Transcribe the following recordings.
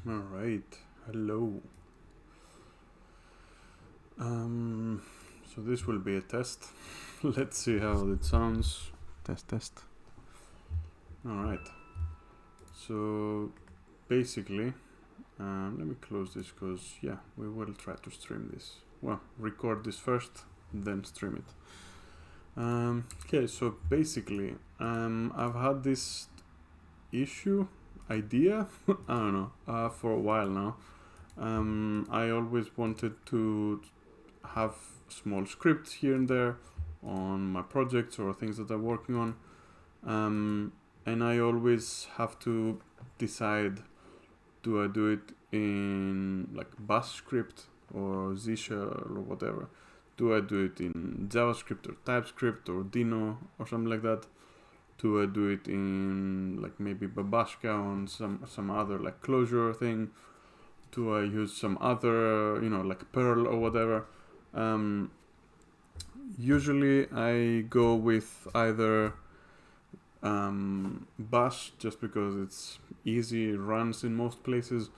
All right, hello. So this will be a test. Let's see how it sounds. Test. All right. So basically, let me close this because we will try to stream this. Well, record this first, then stream it. Okay, so basically, I've had this idea, I don't know, for a while now. I always wanted to have small scripts here and there on my projects or things that I'm working on. And I always have to decide, do I do it in like Bash script or Z shell or whatever? Do I do it in JavaScript or TypeScript or Dino or something like that? Do I do it in like maybe Babashka on some other like Clojure thing? Do I use some other, like Perl or whatever? Usually I go with either Bash just because it's easy, runs in most places,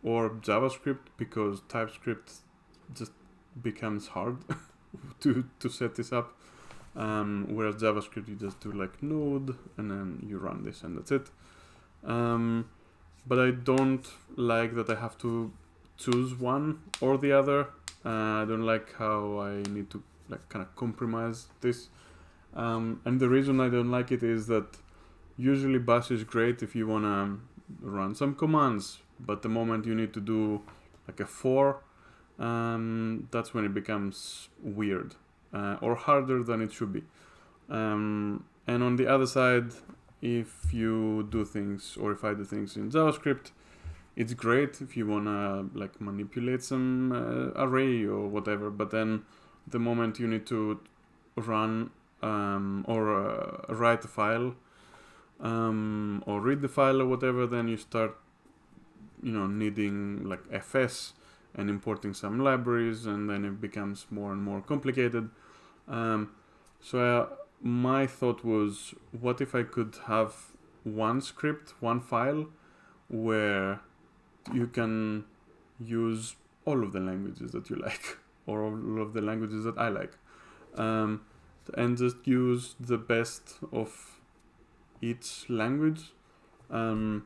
or JavaScript because TypeScript just becomes hard to set this up. Whereas JavaScript, you just do like node and then you run this and that's it. But I don't like that I have to choose one or the other. I don't like how I need to like kind of compromise this. And the reason I don't like it is that usually Bash is great if you want to run some commands, but the moment you need to do like a for, that's when it becomes weird or harder than it should be. And on the other side, if you do things or if I do things in JavaScript, it's great if you wanna like manipulate some array or whatever. But then the moment you need to run or write a file or read the file or whatever, then you start needing like FS and importing some libraries, and then it becomes more and more complicated. So my thought was, what if I could have one script, one file, where you can use all of the languages that you like, or all of the languages that I like, and just use the best of each language. So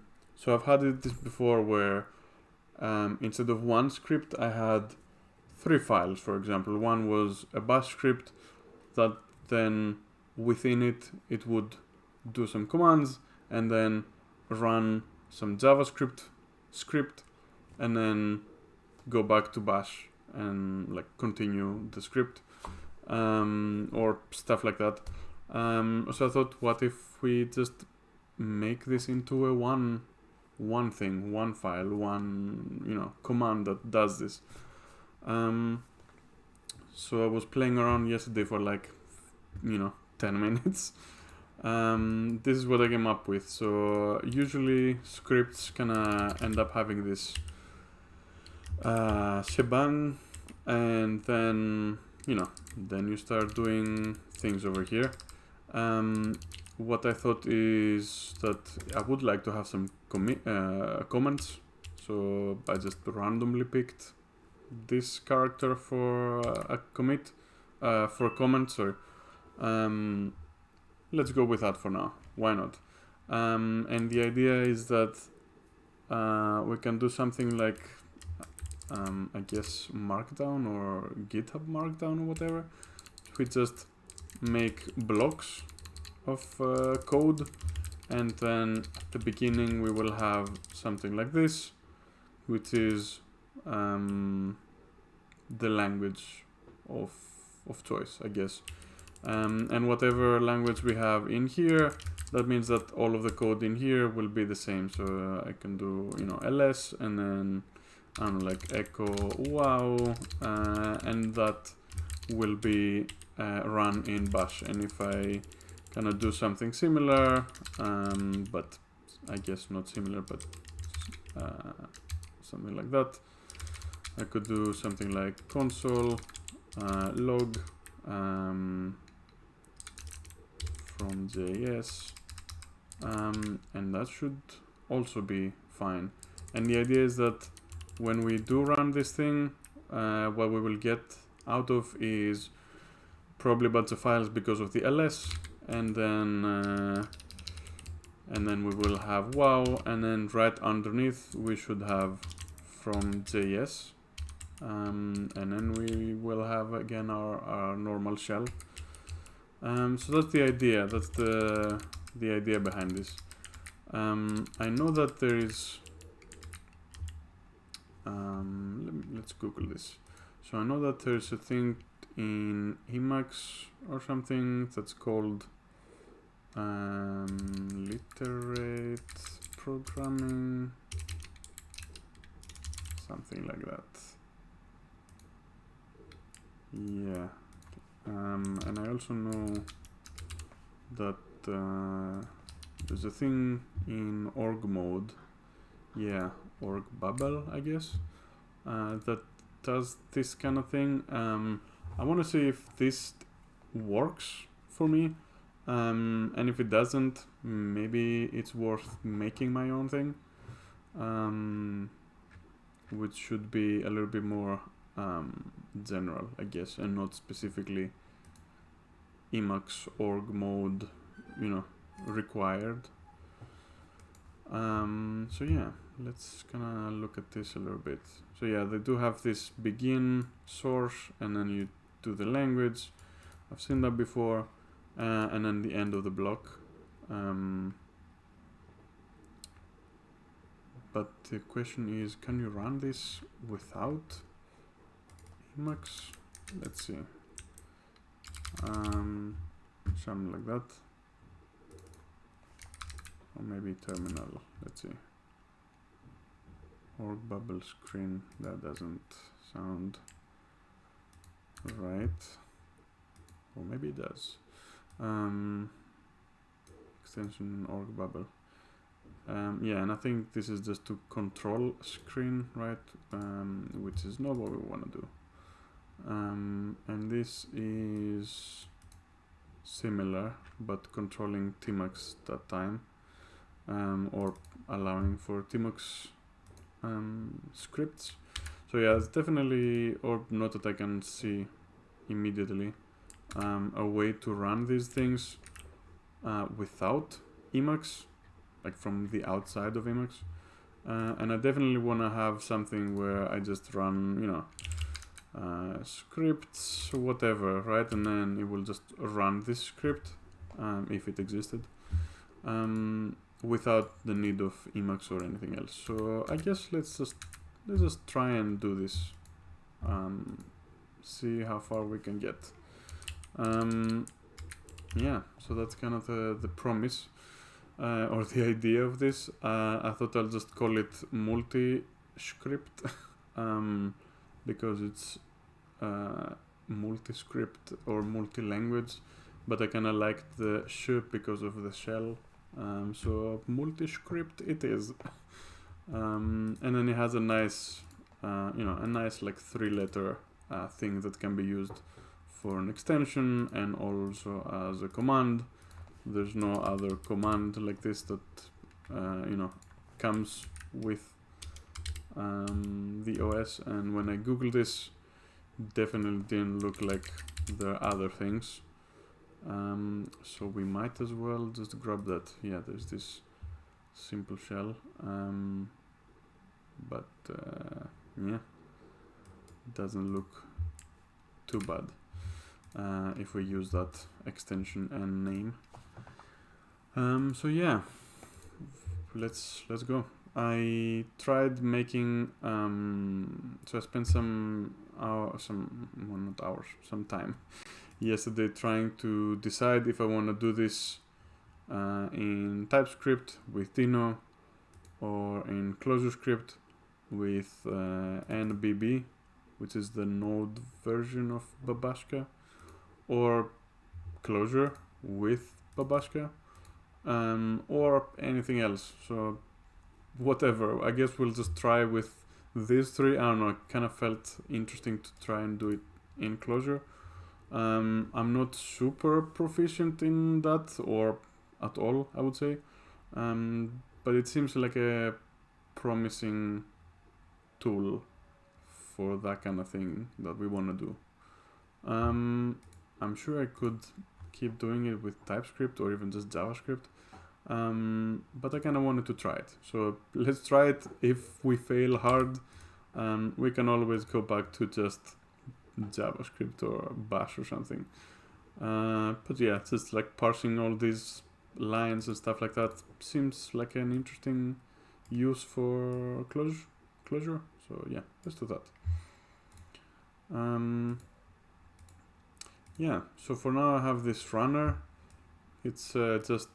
I've had this before where instead of one script, I had 3 files, for example. One was a Bash script that then within it would do some commands and then run some JavaScript script and then go back to Bash and like continue the script or stuff like that. So I thought, what if we just make this into a one thing, one file, one command that does this. So I was playing around yesterday for like 10 minutes. This is what I came up with. So usually scripts kinda end up having this shebang, and then then you start doing things over here. What I thought is that I would like to have some comments, so I just randomly picked this character for a commit, for a comment, sorry. Let's go with that for now, why not? And the idea is that we can do something like I guess Markdown or GitHub Markdown or whatever. We just make blocks of code, and then at the beginning we will have something like this, which is the language of choice, I guess. And whatever language we have in here, that means that all of the code in here will be the same. So I can do ls and then I don't know, like echo wow, and that will be run in Bash. And if I kind of do something similar, but I guess not similar, but something like that, I could do something like console log from JS, and that should also be fine. And the idea is that when we do run this thing, what we will get out of is probably a bunch of files because of the ls, and then we will have wow, and then right underneath we should have from JS, and then we will have again our normal shell. So that's the idea. That's the idea behind this. I know that there is. Let's Google this. So I know that there's a thing in Emacs or something that's called literate programming, something like that. Yeah. And I also know that there's a thing in org mode, yeah, org bubble, I guess, that does this kind of thing. I want to see if this works for me, and if it doesn't, maybe it's worth making my own thing, which should be a little bit more general, I guess, and not specifically Emacs org mode, you know, required. So yeah, let's kind of look at this a little bit. So yeah, they do have this begin source, and then you do the language. I've seen that before, and then the end of the block. But the question is, can you run this without Emacs? Let's see. Something like that. Or maybe terminal. Let's see. Org bubble screen. That doesn't sound right. Or maybe it does. Extension org bubble. Yeah, and I think this is just to control screen, right? Which is not what we want to do. And this is similar, but controlling Tmux that time, or allowing for Tmux scripts. So yeah, it's definitely, or not that I can see immediately, a way to run these things without Emacs, like from the outside of Emacs. And I definitely want to have something where I just run, you know, scripts, whatever, right? And then it will just run this script, if it existed, without the need of Emacs or anything else. So I guess let's just try and do this, see how far we can get. Yeah, so that's kind of the promise, or the idea of this. I thought I'll just call it multi-script, because it's multi-script or multi-language, but I kind of liked the sh because of the shell. So multi-script it is. And then it has a nice, you know, a nice like 3-letter thing that can be used for an extension and also as a command. There's no other command like this that you know, comes with the OS, and when I Google this, definitely didn't look like the other things. So we might as well just grab that. Yeah, there's this simple shell, but yeah, doesn't look too bad if we use that extension and name. So yeah, let's go. I tried making so I spent some time yesterday trying to decide if I want to do this in TypeScript with Dino, or in ClojureScript with NBB, which is the Node version of Babashka, or Clojure with Babashka, or anything else. So whatever, I guess we'll just try with these three. I don't know, it kind of felt interesting to try and do it in Clojure. I'm not super proficient in that, or at all, I would say, but it seems like a promising tool for that kind of thing that we want to do. I'm sure I could keep doing it with TypeScript or even just JavaScript, but I kind of wanted to try it. So let's try it. If we fail hard, we can always go back to just JavaScript or Bash or something. But yeah, just like parsing all these lines and stuff like that seems like an interesting use for Clojure. So yeah, let's do that. Yeah, so for now I have this runner. It's just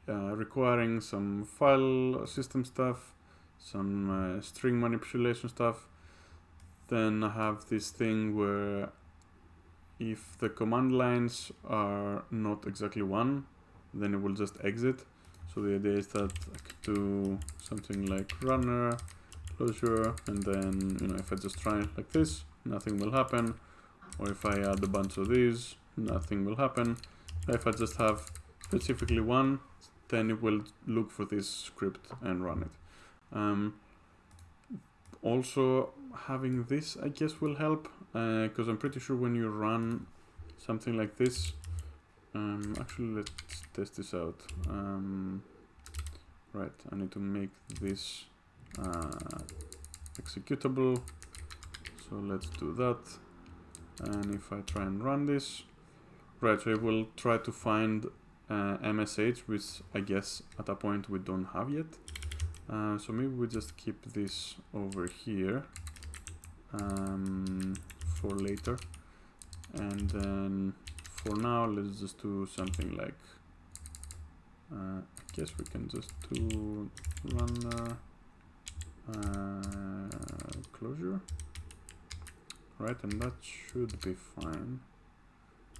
requiring some file system stuff, some string manipulation stuff. Then I have this thing where if the command lines are not exactly one, then it will just exit. So the idea is that I could do something like runner, Clojure, and then, you know, if I just try it like this, nothing will happen. Or if I add a bunch of these, nothing will happen. If I just have specifically one, then it will look for this script and run it. Also, having this, I guess, will help, because I'm pretty sure when you run something like this, actually, let's test this out. Right, I need to make this executable, so let's do that. And if I try and run this, right, so it will try to find MSH, which I guess at a point we don't have yet. So maybe we just keep this over here for later. And then for now, let's just do something like, I guess we can just do runner Clojure. Right, and that should be fine.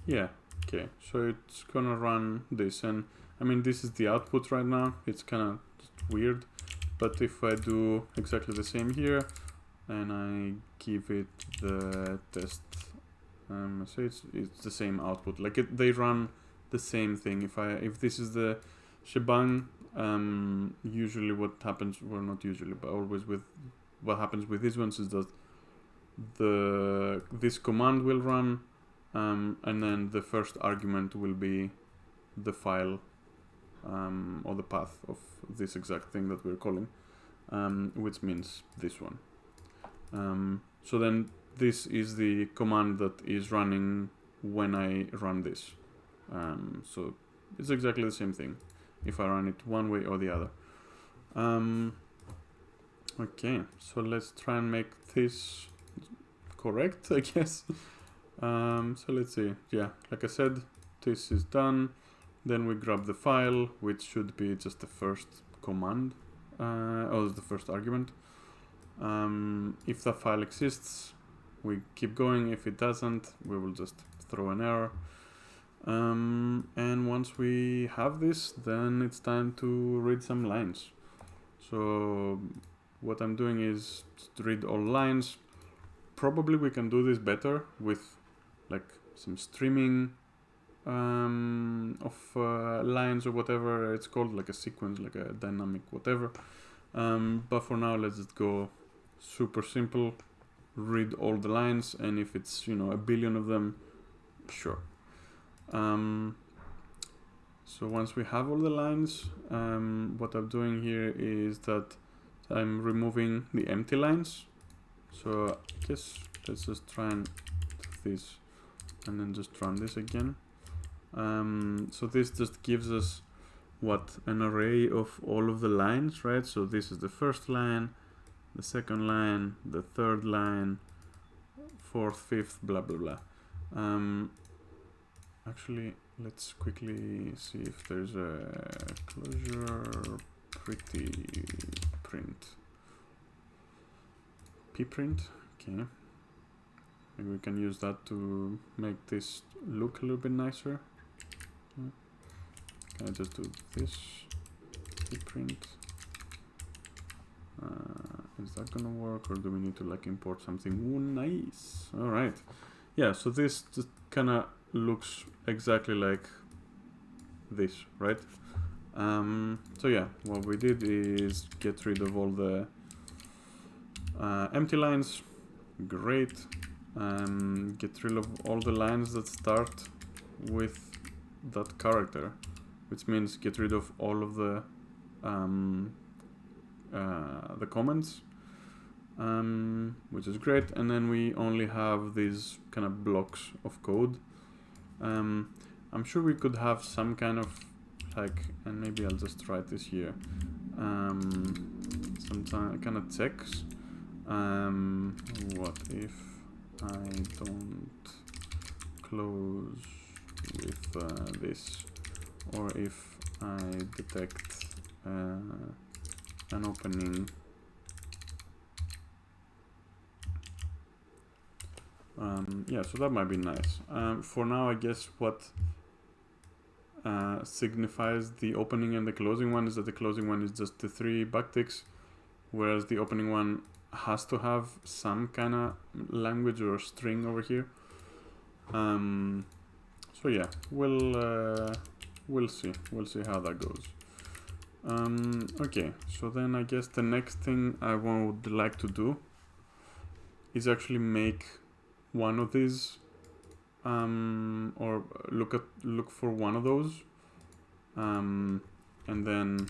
Yeah, okay, so it's gonna run this, and I mean, this is the output right now. It's kind of weird, but if I do exactly the same here and I give it the test message, it's the same output. Like they run the same thing. If this is the shebang, usually what happens, well, not usually, but always with what happens with these ones is that this command will run, and then the first argument will be the file or the path of this exact thing that we're calling, which means this one. So then this is the command that is running when I run this. So it's exactly the same thing if I run it one way or the other. Okay, so let's try and make this correct, I guess. So let's see. Yeah, like I said, this is done. Then we grab the file, which should be just the first command, or the first argument. If the file exists, we keep going. If it doesn't, we will just throw an error. And once we have this, then it's time to read some lines. So what I'm doing is just read all lines. Probably we can do this better with like some streaming of lines or whatever it's called, like a sequence, like a dynamic whatever. But for now, let's just go super simple, read all the lines, and if it's, you know, a billion of them, sure. So once we have all the lines, what I'm doing here is that I'm removing the empty lines. So I guess let's just try and do this and then just run this again. So this just gives us what, an array of all of the lines, right? So this is the first line, the second line, the third line, fourth, fifth, blah blah blah. Actually, let's quickly see if there's a Clojure pretty print. pprint. Okay, maybe we can use that to make this look a little bit nicer. Can I just do this? Pprint. Is that gonna work, or do we need to like import something? Ooh, nice. All right. Yeah. So this just kind of looks exactly like this, right? So yeah, what we did is get rid of all the empty lines. Great. Get rid of all the lines that start with that character, which means get rid of all of the comments, which is great. And then we only have these kind of blocks of code. I'm sure we could have some kind of like, and maybe I'll just write this here, some kind of checks. What if I don't close with this, or if I detect an opening yeah, so that might be nice. For now, I guess what signifies the opening and the closing one is that the closing one is just the 3 backticks, whereas the opening one has to have some kind of language or string over here. So yeah, we'll see how that goes. Okay, so then I guess the next thing I would like to do is actually make one of these, or look for one of those, and then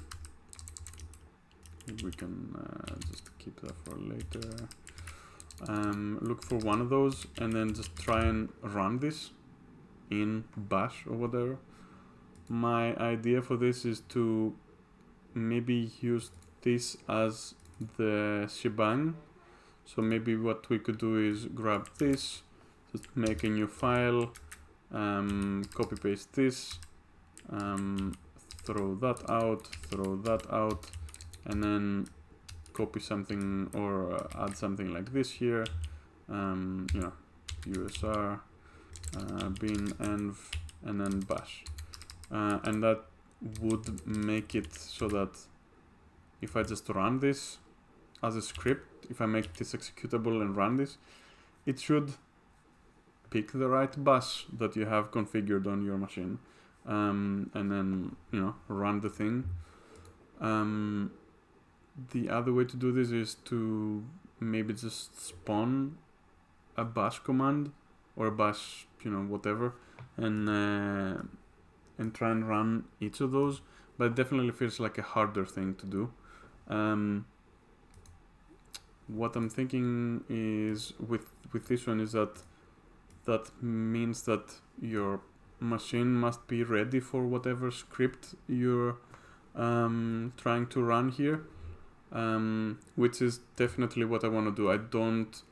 we can just keep that for later. Look for one of those and then just try and run this in bash or whatever. My idea for this is to maybe use this as the shebang. So maybe what we could do is grab this, just make a new file, copy paste this, throw that out, and then copy something or add something like this here, you know, usr bin env and then bash, and that would make it so that if I just run this as a script, if I make this executable and run this, it should pick the right bus that you have configured on your machine, and then, you know, run the thing. The other way to do this is to maybe just spawn a bash command or a bash, you know, whatever, and try and run each of those. But it definitely feels like a harder thing to do. What I'm thinking is with this one is that means that your machine must be ready for whatever script you're trying to run here, which is definitely what I want to do. I don't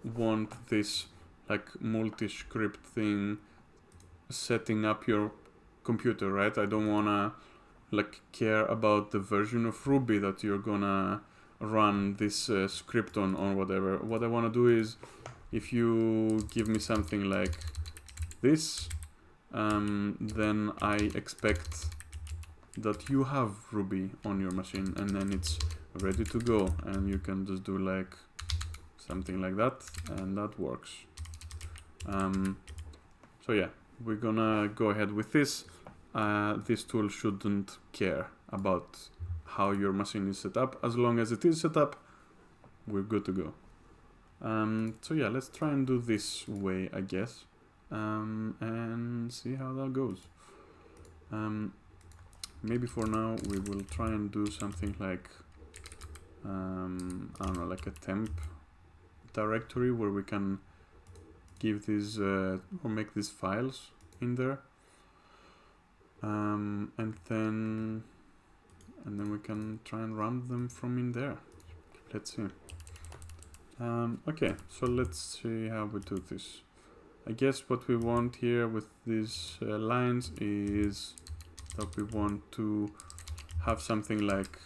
want this like multi-script thing setting up your computer, right? I don't want to like care about the version of Ruby that you're gonna run this script on or whatever. What I want to do is, if you give me something like this, then I expect that you have Ruby on your machine and then it's ready to go, and you can just do like something like that, and that works. So yeah, we're gonna go ahead with this. This tool shouldn't care about how your machine is set up. As long as it is set up, we're good to go. So yeah, let's try and do this way, I guess, and see how that goes. Maybe for now we will try and do something like, I don't know, like a temp directory where we can give these or make these files in there, and then we can try and run them from in there. Let's see. Okay, so let's see how we do this. I guess what we want here with these lines is that we want to have something like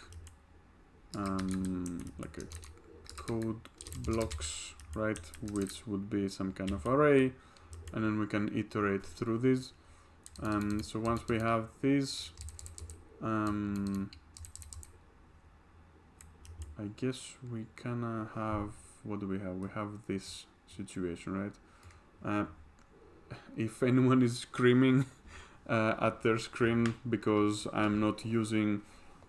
a code blocks, right, which would be some kind of array, and then we can iterate through these. So once we have these, I guess we kinda have, what do we have? We have this situation, right? If anyone is screaming at their screen because I'm not using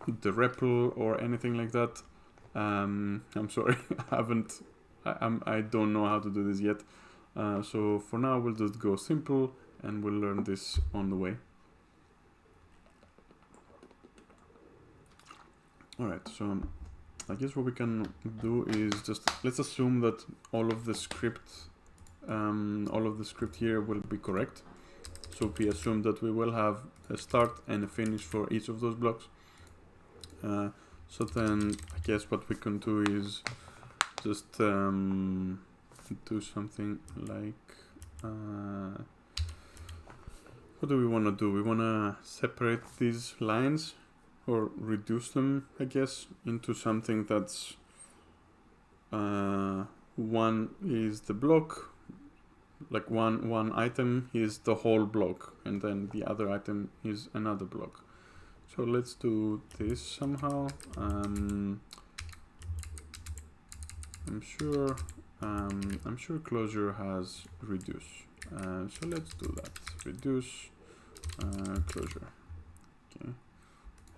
the REPL or anything like that. I'm sorry, I don't know how to do this yet. So for now we'll just go simple and we'll learn this on the way. Alright, so I guess what we can do is just, let's assume that all of the script here will be correct. So we assume that we will have a start and a finish for each of those blocks. So then I guess what we can do is just do something like, what do we want to do? We want to separate these lines or reduce them, I guess, into something that's one is the block, like one item is the whole block, and then the other item is another block. So let's do this somehow. I'm sure Clojure has reduce. So let's do that. Reduce Clojure. Okay.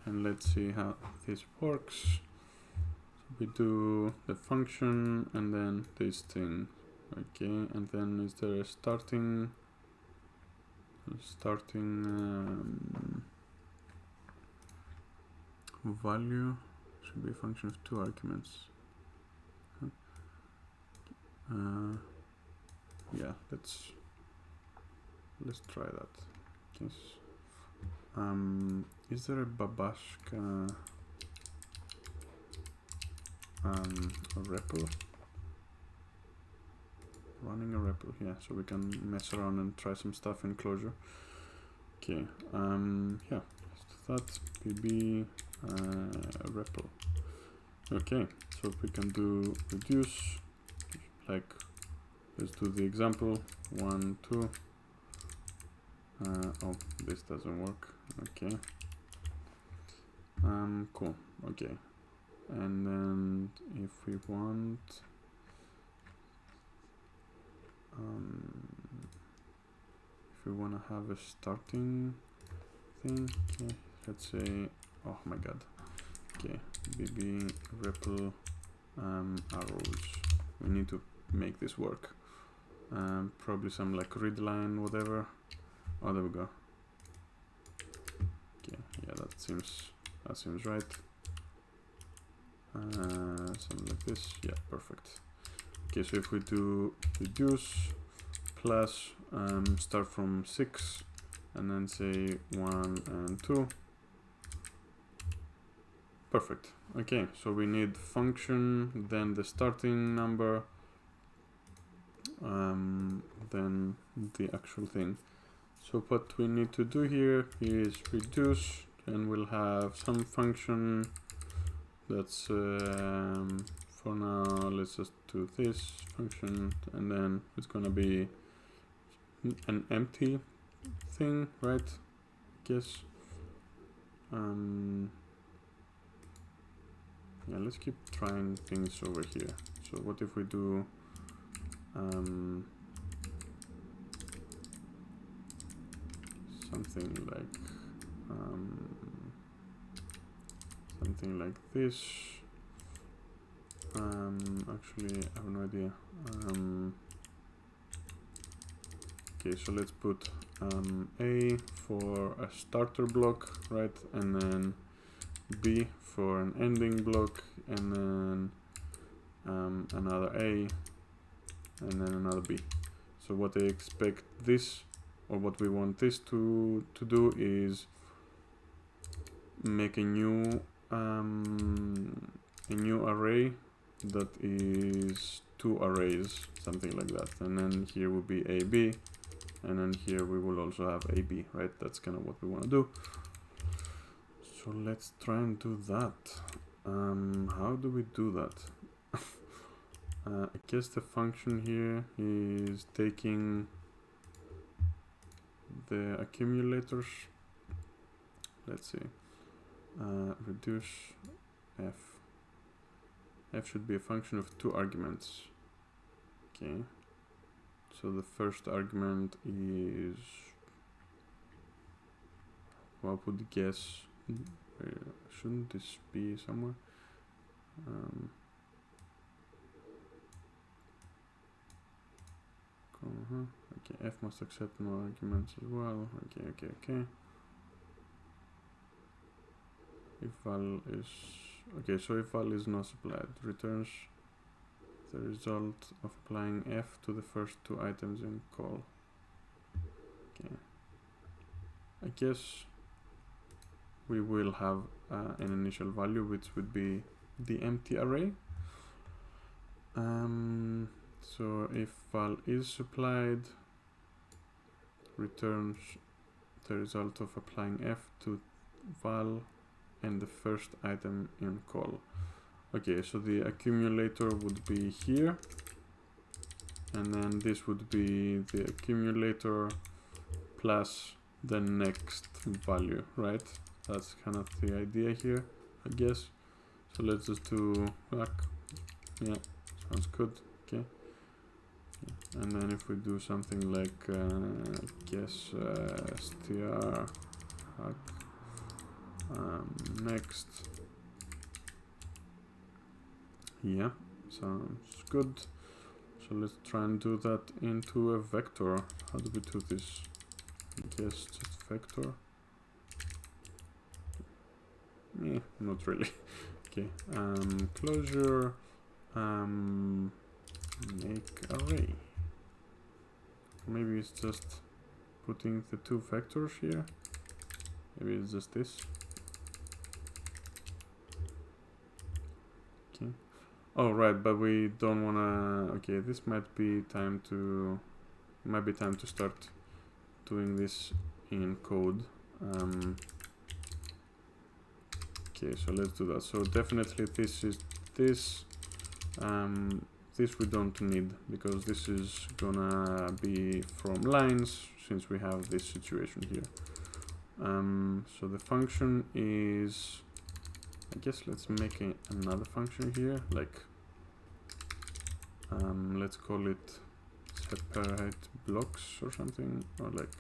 And let's see how this works. So we do the function and then this thing. Okay, and then is there a starting value? Should be a function of 2 arguments. Yeah, let's try that. Yes. Is there a Babashka REPL? Running a REPL, yeah, so we can mess around and try some stuff in Clojure. Okay, yeah, let's do that. bb REPL. Okay, so we can do reduce, like, let's do the example 1, 2. Oh, this doesn't work. Okay. Cool. Okay. And then if we want, to have a starting thing, okay, let's say, oh my god. Okay, bb REPL arrows. We need to make this work. Probably some like read line, whatever. Oh, there we go. Okay, yeah, that seems right. Something like this. Yeah, perfect. Okay, so if we do reduce plus start from 6 and then say 1 and 2. Perfect. Okay, so we need function, then the starting number, then the actual thing. So what we need to do here is reduce, and we'll have some function that's for now, let's just do this function, and then it's gonna be an empty thing, right? I guess. Yeah, let's keep trying things over here. So what if we do something like this. Actually, I have no idea. Okay, so let's put A for a starter block, right? And then B for an ending block, and then another A, and then another B. So what I expect this, or what we want this to do, is make a new array that is 2 arrays, something like that. And then here will be AB, and then here we will also have AB, right? That's kind of what we want to do. So let's try and do that. How do we do that? I guess the function here is taking the accumulators. Let's see. Reduce f. F should be a function of 2 arguments. Okay. So the first argument is output guess. Shouldn't this be somewhere? Okay, f must accept no arguments as well. Okay. If val is okay, so if val is not supplied, returns the result of applying f to the first two items in call. Okay, I guess we will have an initial value which would be the empty array. So if val is supplied, returns the result of applying f to val and the first item in call. Okay, so the accumulator would be here, and then this would be the accumulator plus the next value, right? That's kind of the idea here, I guess. So let's just do back. Yeah, sounds good. Okay. And then if we do something like guess str hack next. Yeah, sounds good. So let's try and do that into a vector. How do we do this? I guess just vector. Yeah, not really. Okay, closure, make array. Maybe it's just putting the two vectors here. Maybe it's just this. Okay. Oh right, but we don't wanna. Okay, this might be time to start doing this in code. Okay, so let's do that. So definitely this is this. This we don't need because this is gonna be from lines since we have this situation here. So the function is, I guess let's make another function here, like let's call it separate blocks or something, or like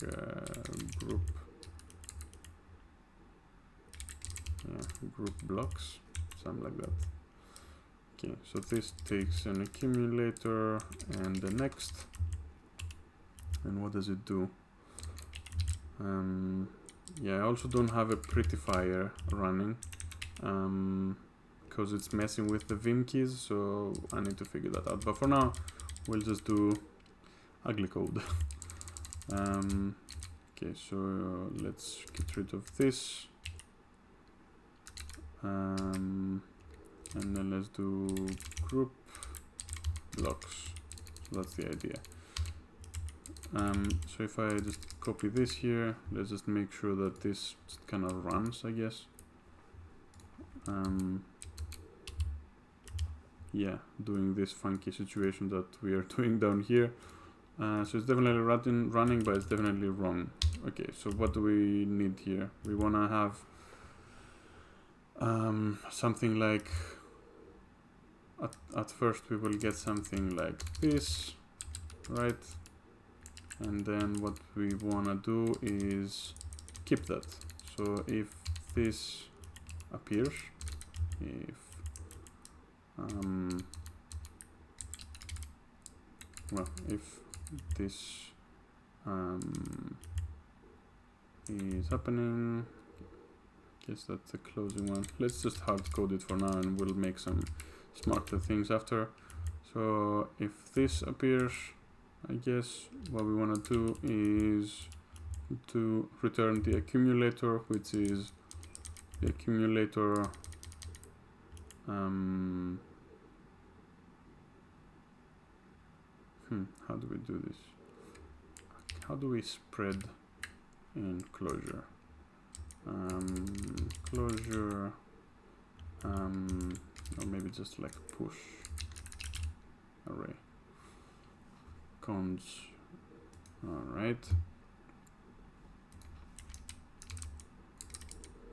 group. Yeah, group blocks, something like that. Okay, so this takes an accumulator and the next. And what does it do? Yeah, I also don't have a prettifier running because it's messing with the Vim keys, so I need to figure that out. But for now, we'll just do ugly code. Okay, so let's get rid of this. And then let's do group blocks. So that's the idea. So if I just copy this here, let's just make sure that this kind of runs, I guess. Yeah, doing this funky situation that we are doing down here. So it's definitely running, but it's definitely wrong. Okay, so what do we need here? We want to have something like, at first we will get something like this, right? And then what we want to do is keep that. So if this appears, if if this is happening, I guess that's the closing one. Let's just hard code it for now and we'll make some smarter things after. So if this appears, I guess what we want to do is to return the accumulator, which is the accumulator how do we do this? How do we spread in closure? Closure, or maybe just like push array cons. All right,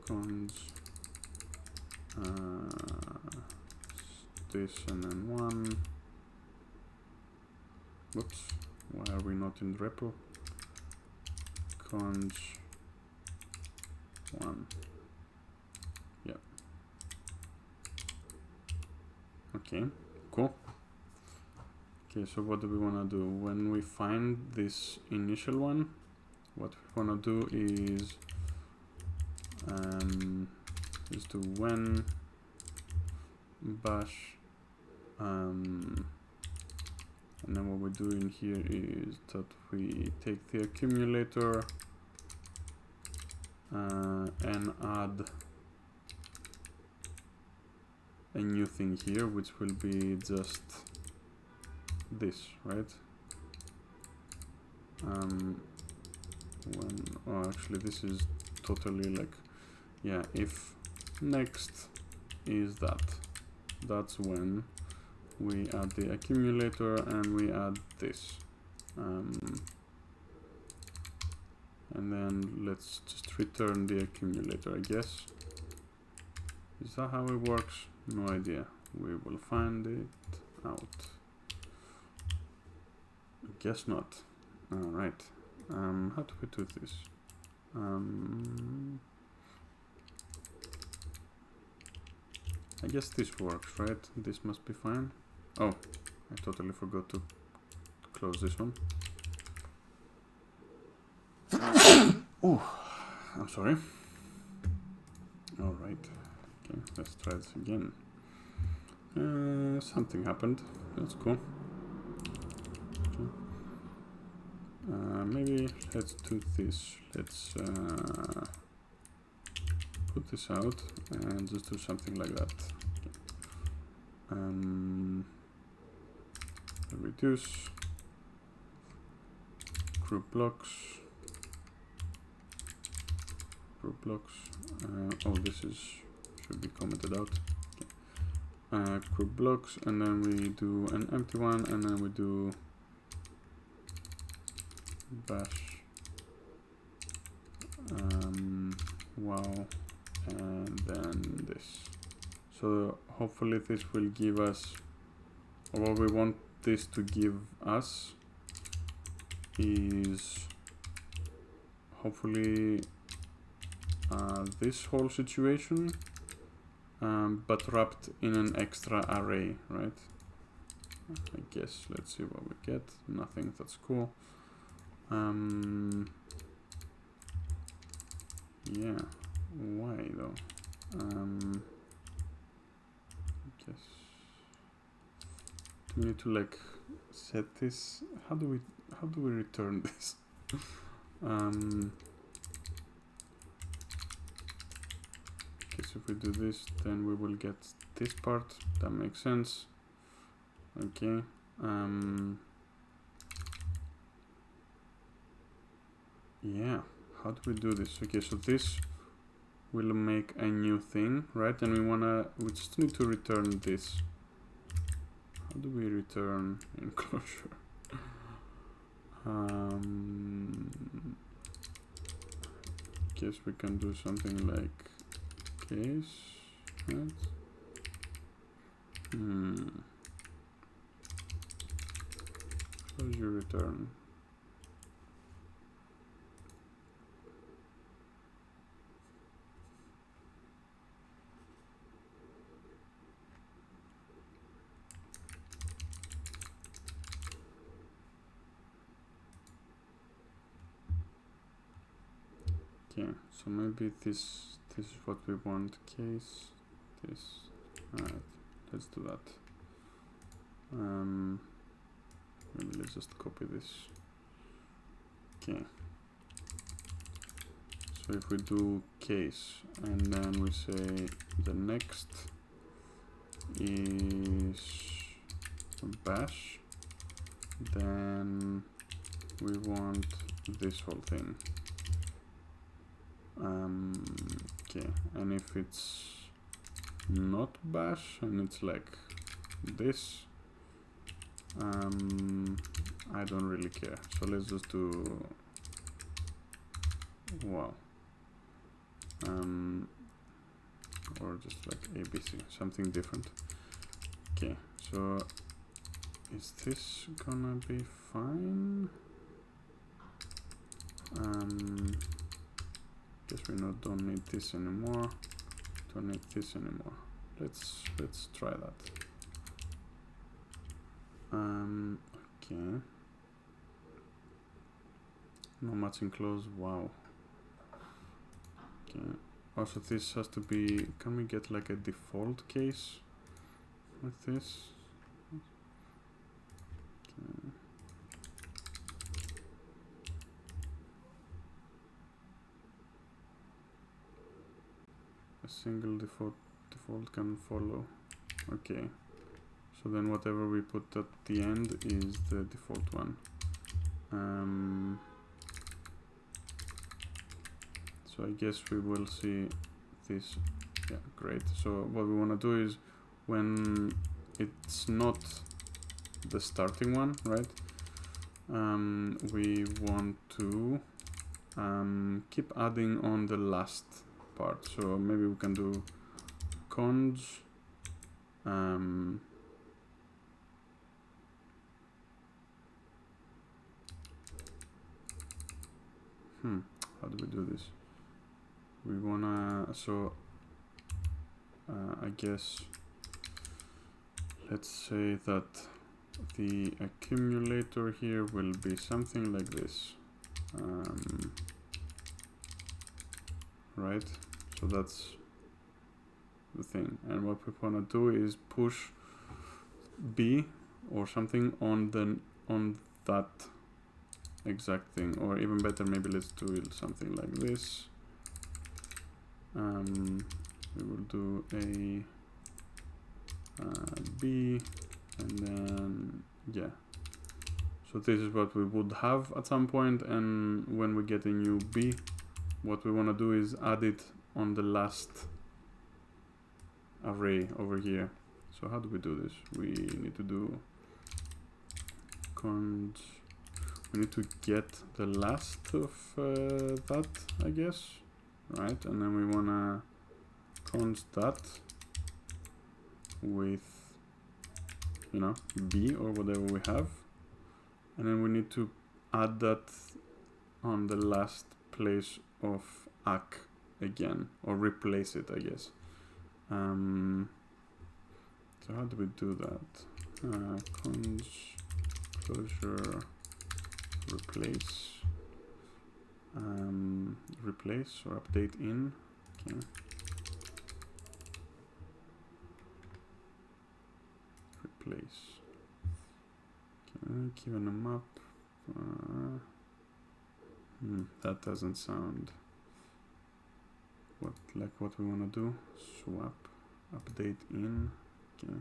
cons this and then one. Whoops, why are we not in repo? Cons 1. Yeah. Okay, cool. Okay, so what do we want to do? When we find this initial one, what we want to do is do when bash, and then what we do in here is that we take the accumulator and add a new thing here, which will be just this, right? Actually this is totally like, yeah, if next is that's when we add the accumulator and we add this, and then let's just return the accumulator, I guess. Is that how it works? No idea. We will find it out. I guess not. Alright. How do we do this? I guess this works, right? This must be fine. Oh, I totally forgot to close this one. Oh, I'm sorry. Alright. Okay, let's try this again. Something happened. That's cool. Okay. Maybe let's do this. Let's put this out and just do something like that. Okay. Reduce group blocks. Oh, this should be commented out. Okay. Group blocks, and then we do an empty one, and then we do bash wow, and then this. So hopefully this will give us, or what we want this to give us is hopefully this whole situation, but wrapped in an extra array, right? I guess. Let's see what we get. Nothing. That's cool. Yeah. Why though? I guess. Do we need to like set this? How do we return this? So if we do this, then we will get this part. That makes sense. Okay. Yeah. How do we do this? Okay, so this will make a new thing, right? And we just need to return this. How do we return enclosure? Guess we can do something like case, right? How's your return? Okay, so maybe this is what we want. Case this. Alright, let's do that. Maybe let's just copy this. Okay. So if we do case and then we say the next is bash, then we want this whole thing. Okay, and if it's not bash and it's like this, I don't really care. So let's just do wow, or just like ABC, something different. Okay, so is this gonna be fine? Guess we don't need this anymore. Don't need this anymore. Let's try that. Okay. No matching close. Wow. Okay. Also, this has to be. Can we get like a default case with this? Okay. A single default can follow. Okay. So then whatever we put at the end is the default one. So I guess we will see this. Yeah, great. So what we want to do is when it's not the starting one, right? We want to keep adding on the last part. So maybe we can do cons. How do we do this? We wanna, so I guess let's say that the accumulator here will be something like this, right? So that's the thing, and what we wanna do is push B or something on that exact thing, or even better, maybe let's do it something like this. We will do a B, and then yeah. So this is what we would have at some point, and when we get a new B, what we want to do is add it on the last array over here. So how do we do this? We need to do cons. We need to get the last of that, I guess, right? And then we wanna const that with, you know, B or whatever we have, and then we need to add that on the last place of ACK again, or replace it, I guess. So how do we do that? Cons closure replace, replace or update in. Okay. Replace. Okay, given a map. That doesn't sound like what we want to do. Swap, update in. Okay.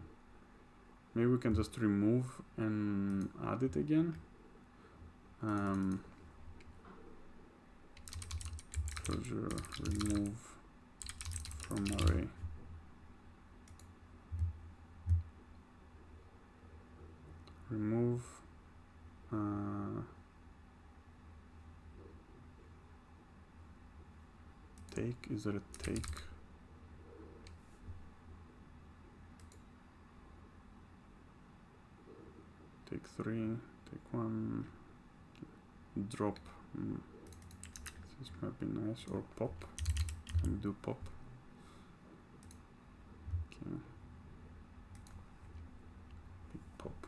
Maybe we can just remove and add it again. Closure remove from array. Remove take. Is there a take? Take 3, take 1, drop. This might be nice, or pop. Can we do pop? Okay. Pop.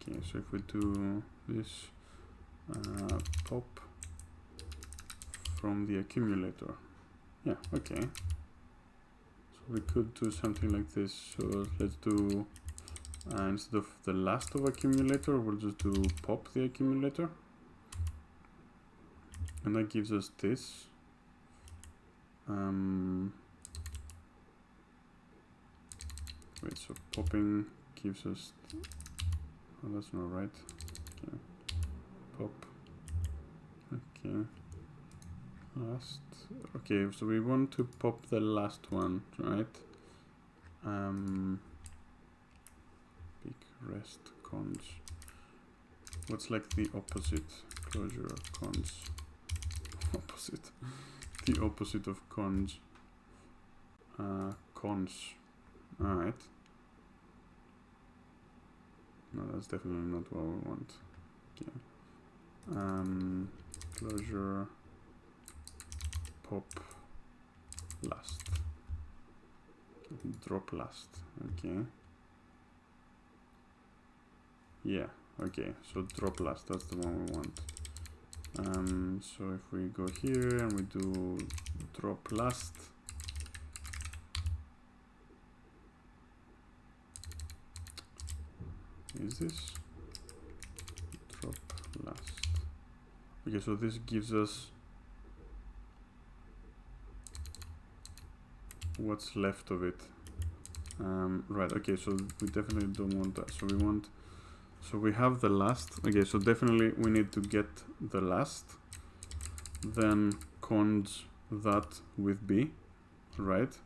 Okay, so if we do this, pop from the accumulator. Yeah, okay. So we could do something like this. So let's do, instead of the last of accumulator, we'll just do pop the accumulator. And that gives us this. Wait, so popping gives us, oh, that's not right. Okay. Pop. Okay. Last. Okay, so we want to pop the last one, right? Big rest cons. What's like the opposite? Closure cons. Opposite. The opposite of cons. Cons. Alright. No, that's definitely not what we want. Okay. Closure pop last. Drop last. Okay. Yeah. Okay. So drop last. That's the one we want. So if we go here and we do drop last, is this drop last? Okay, so this gives us what's left of it. Right, okay, so we definitely don't want that. So we want, so we have the last. Okay, so definitely we need to get the last, then conj that with b, right?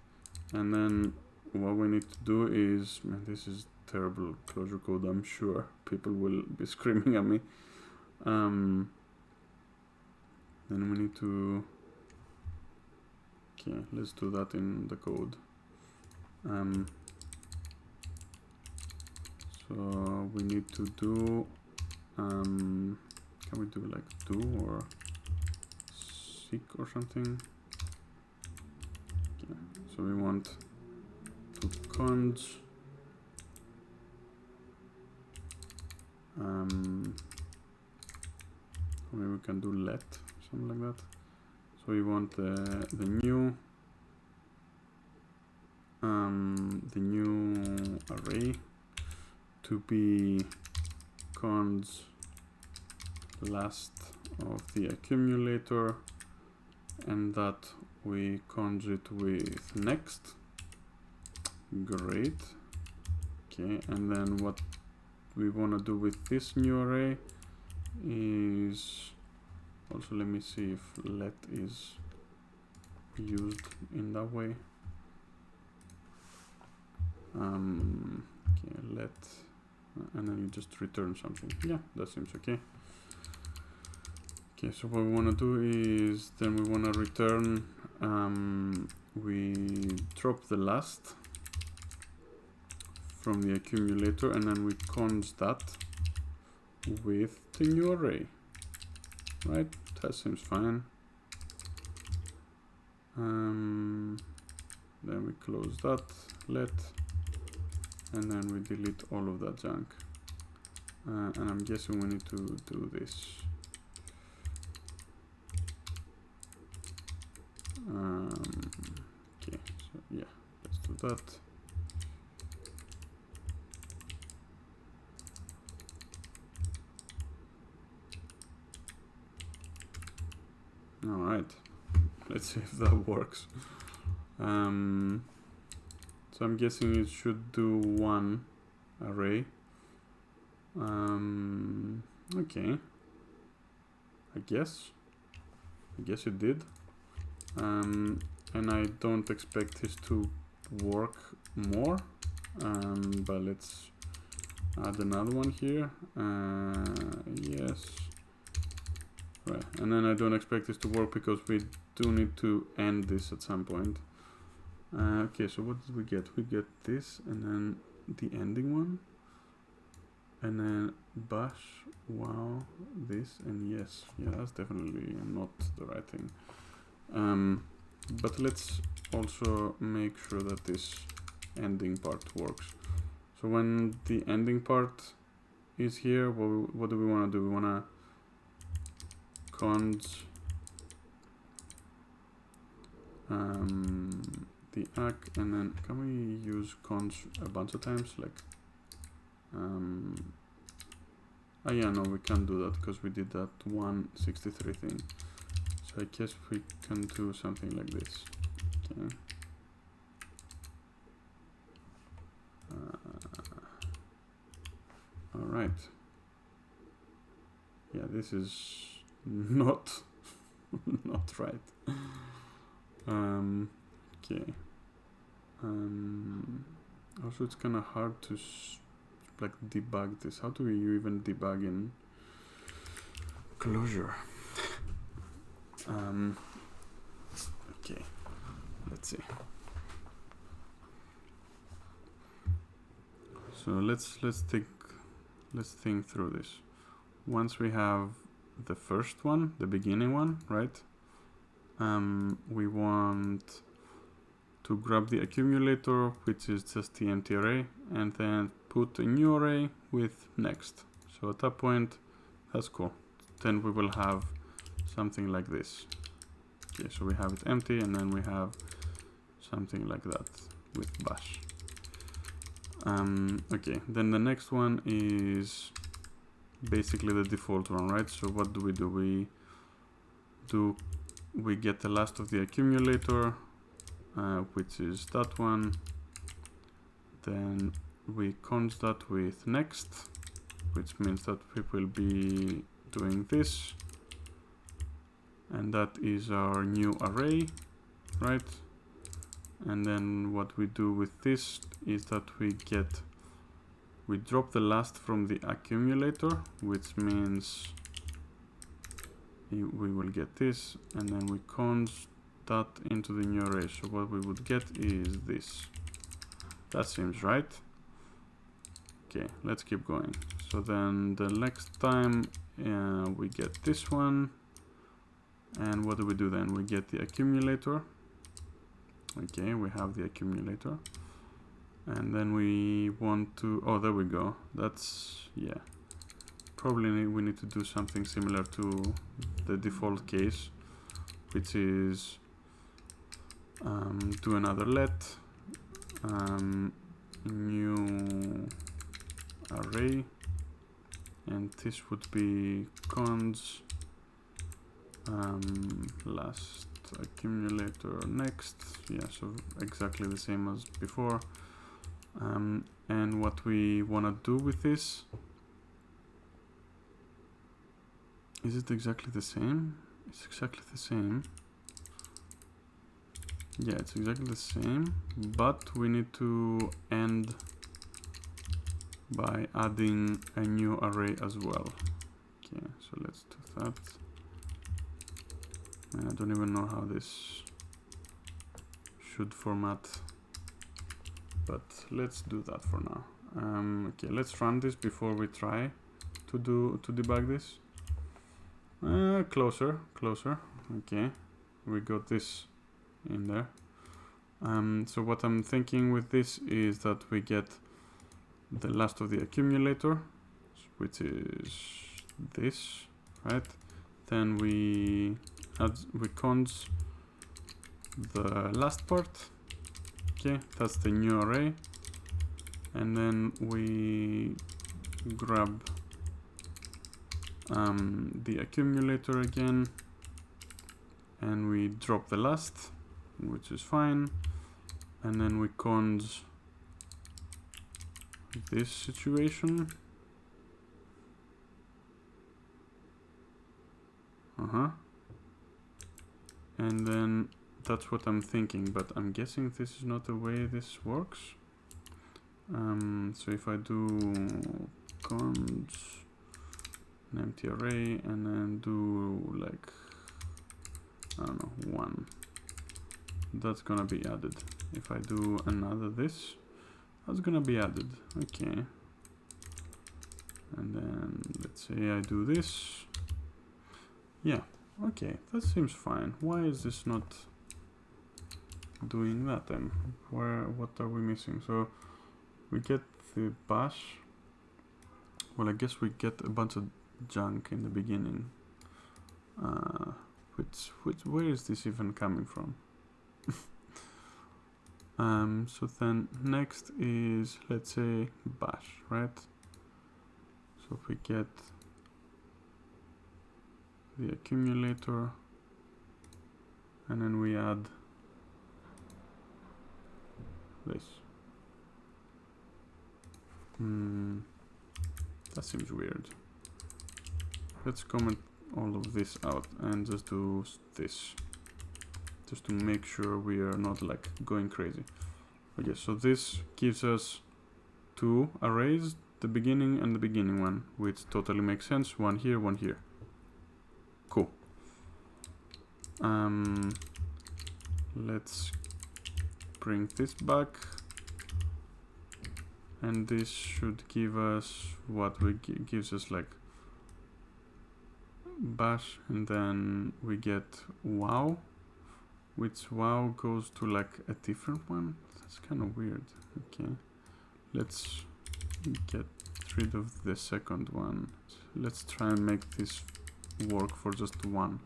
And then what we need to do is, man, this is terrible Clojure code, I'm sure people will be screaming at me. Then we need to, okay, let's do that in the code. So we need to do, can we do like do or seek or something? Okay, so we want to conj maybe we can do let, something like that. So we want the new array to be conj last of the accumulator, and that we conj it with next. Great. Okay, and then what we want to do with this new array is also, let me see if let is used in that way. Okay, let, and then you just return something. Yeah, that seems okay. Okay, so what we want to do is then we want to return, we drop the last from the accumulator, and then we conj that with the new array. Right, that seems fine. Then we close that, let, and then we delete all of that junk. And I'm guessing we need to do this. Okay, so yeah, let's do that. All right, let's see if that works. So I'm guessing it should do one array. Okay, I guess it did. And I don't expect this to work more, but let's add another one here. Yes, right, and then I don't expect this to work because we do need to end this at some point. Okay, so what did we get? We get this, and then the ending one, and then bash wow this, and yes, yeah, that's definitely not the right thing. But let's also make sure that this ending part works. So when the ending part is here, what do we want to do? We want to conj the ACK, and then can we use conj a bunch of times? Like, oh yeah, no, we can't do that because we did that 163 thing. So I guess we can do something like this. Okay. All right. Yeah, this is not not right. Okay. Also, it's kind of hard to like debug this. How do you even debug in Clojure? Okay, let's see. So let's think through this. Once we have the first one, the beginning one, right? We want to grab the accumulator, which is just the empty array, and then put a new array with next. So at that point, that's cool. Then we will have something like this. Okay, so we have it empty, and then we have something like that with bash. Okay, then the next one is basically the default one, right? So what do? We get the last of the accumulator, which is that one. Then we const that with next, which means that we will be doing this, and that is our new array, right? And then what we do with this is that we drop the last from the accumulator, which means we will get this, and then we const that into the new array. So what we would get is this. That seems right. Okay, let's keep going. So then the next time we get this one, and what do we do then? We get the accumulator. Okay, we have the accumulator, and then we want to, oh, there we go. That's, yeah, probably we need to do something similar to the default case, which is do another let new array, and this would be cons last accumulator next. Yeah, so exactly the same as before. And what we want to do with this, is it exactly the same? It's exactly the same. Yeah, it's exactly the same, but we need to end by adding a new array as well. Okay, so let's do that. I don't even know how this should format, but let's do that for now. Okay, let's run this before we try to debug this. Closer. Okay, we got this in there. So what I'm thinking with this is that we get the last of the accumulator, which is this, right? Then we cons the last part. Okay, that's the new array, and then we grab the accumulator again, and we drop the last, which is fine, and then we cons this situation. And then that's what I'm thinking, but I'm guessing this is not the way this works. So if I do cons an empty array and then do like, I don't know, 1, that's gonna be added. If I do another this, that's gonna be added. Okay, and then let's say I do this. Yeah, okay, that seems fine. Why is this not doing that then? What are we missing? So we get the bash. Well, I guess we get a bunch of junk in the beginning. Where is this even coming from? So then next is, let's say, bash, right? So if we get the accumulator, and then we add this. That seems weird. Let's comment all of this out and just do this, just to make sure we are not like going crazy. Okay, so this gives us 2 arrays, the beginning and the beginning one, which totally makes sense. One here, one here. Cool. Let's bring this back, and this should give us what gives us like bash, and then we get wow, which wow goes to like a different one. That's kind of weird. Okay, let's get rid of the second one. Let's try and make this work for just one.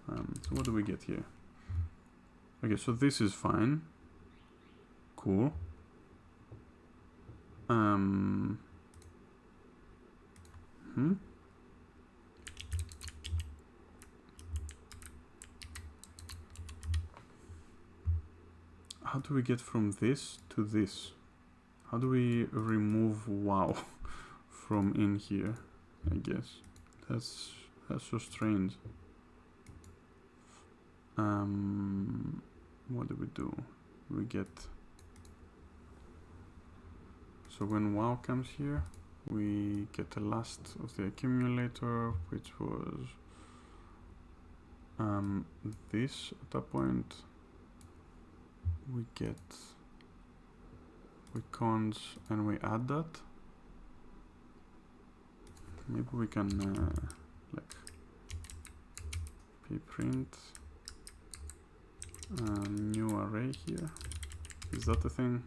So what do we get here? Okay, so this is fine. Cool. How do we get from this to this? How do we remove wow from in here? I guess that's so strange. What do we do? We get, so when wow comes here, we get the last of the accumulator, which was this at that point. We get, we cons and we add that. Maybe we can like pprint new array here. Is that the thing?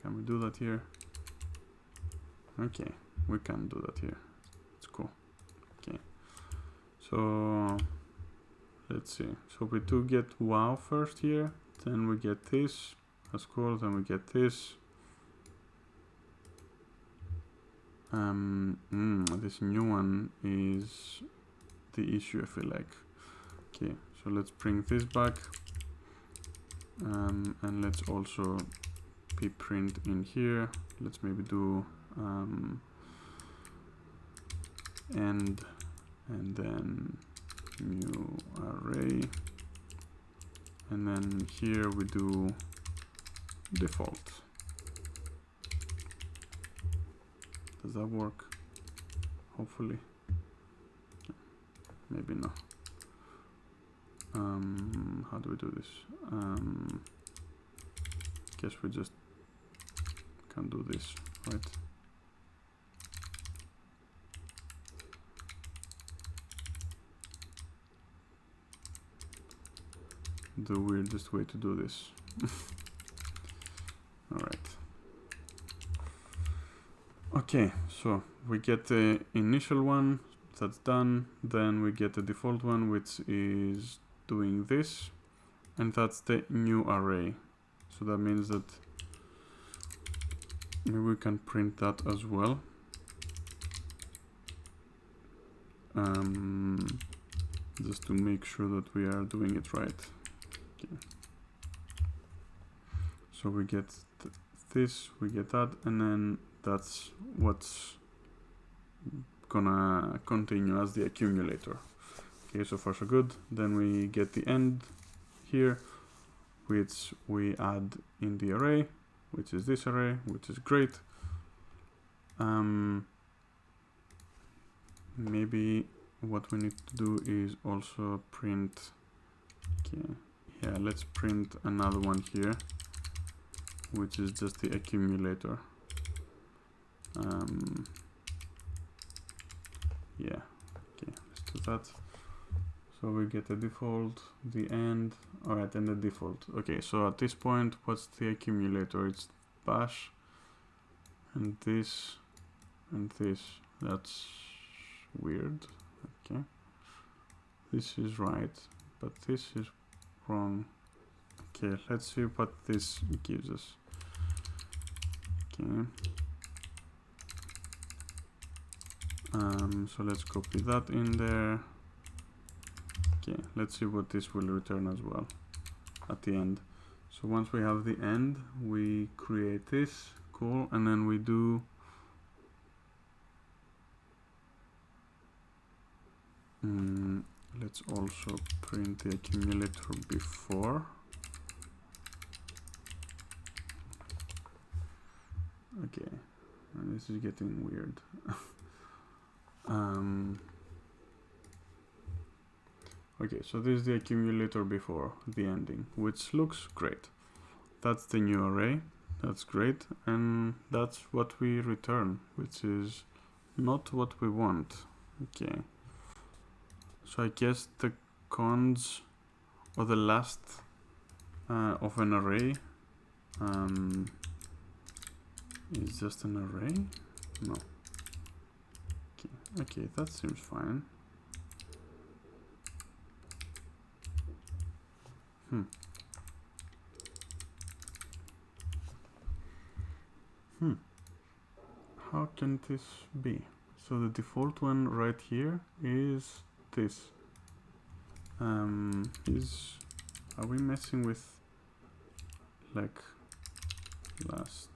Can we do that here? Okay, we can do that here. It's cool. Okay, so let's see. So we do get wow first here, then we get this. That's cool. Then we get this. This new one is the issue, I feel like. Okay, so let's bring this back. And let's also pprint in here. Let's maybe do end and then new array, and then here we do default. Does that work? Hopefully. Maybe not. How do we do this? Guess we just can do this, right? The weirdest way to do this. All right. Okay, so we get the initial one, that's done. Then we get the default one, which is doing this, and that's the new array. So that means that maybe we can print that as well. Just to make sure that we are doing it right. Okay. So we get this, we get that, and then that's what's gonna continue as the accumulator. Okay, so far so good. Then we get the end here, which we add in the array, which is this array, which is great. Maybe what we need to do is also print, okay, yeah, let's print another one here, which is just the accumulator. Yeah, okay, let's do that. So we get the default, the end, alright, and the default. Okay, so at this point, what's the accumulator? It's bash, and this, and this. That's weird. Okay, this is right, but this is wrong. Okay, let's see what this gives us. Okay. So let's copy that in there. Okay, let's see what this will return as well at the end. So once we have the end, we create this, cool, and then we do let's also print the accumulator before. Okay, and this is getting weird. Okay, so this is the accumulator before the ending, which looks great. That's the new array, that's great, and that's what we return, which is not what we want. Okay, so I guess the cons or the last of an array is just an array? No. Okay, that seems fine. How can this be? So the default one right here is this. Are we messing with like last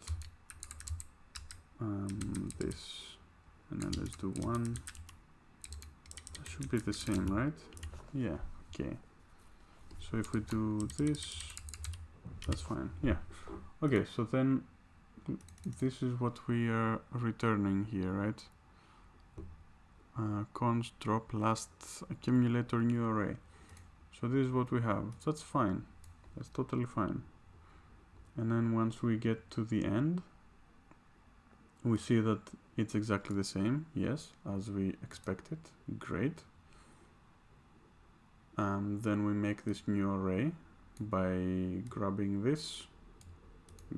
this, and then let's do one. That should be the same, right? Yeah. Okay. So if we do this, that's fine. Yeah. Okay. So then this is what we are returning here, right? Const drop last accumulator new array. So this is what we have. That's fine. That's totally fine. And then once we get to the end, we see that it's exactly the same. Yes, as we expected. Great. Then we make this new array by grabbing this.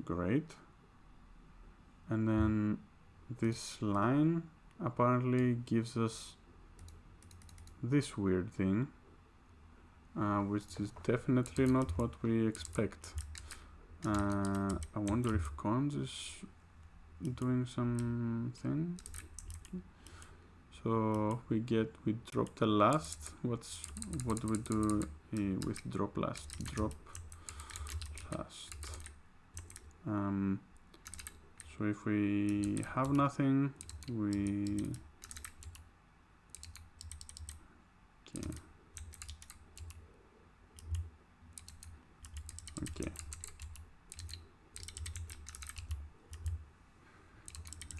Great. And then this line apparently gives us this weird thing, which is definitely not what we expect. I wonder if cons is doing something. So we drop the last. What do we do with drop last? Drop last. So if we have nothing, we okay.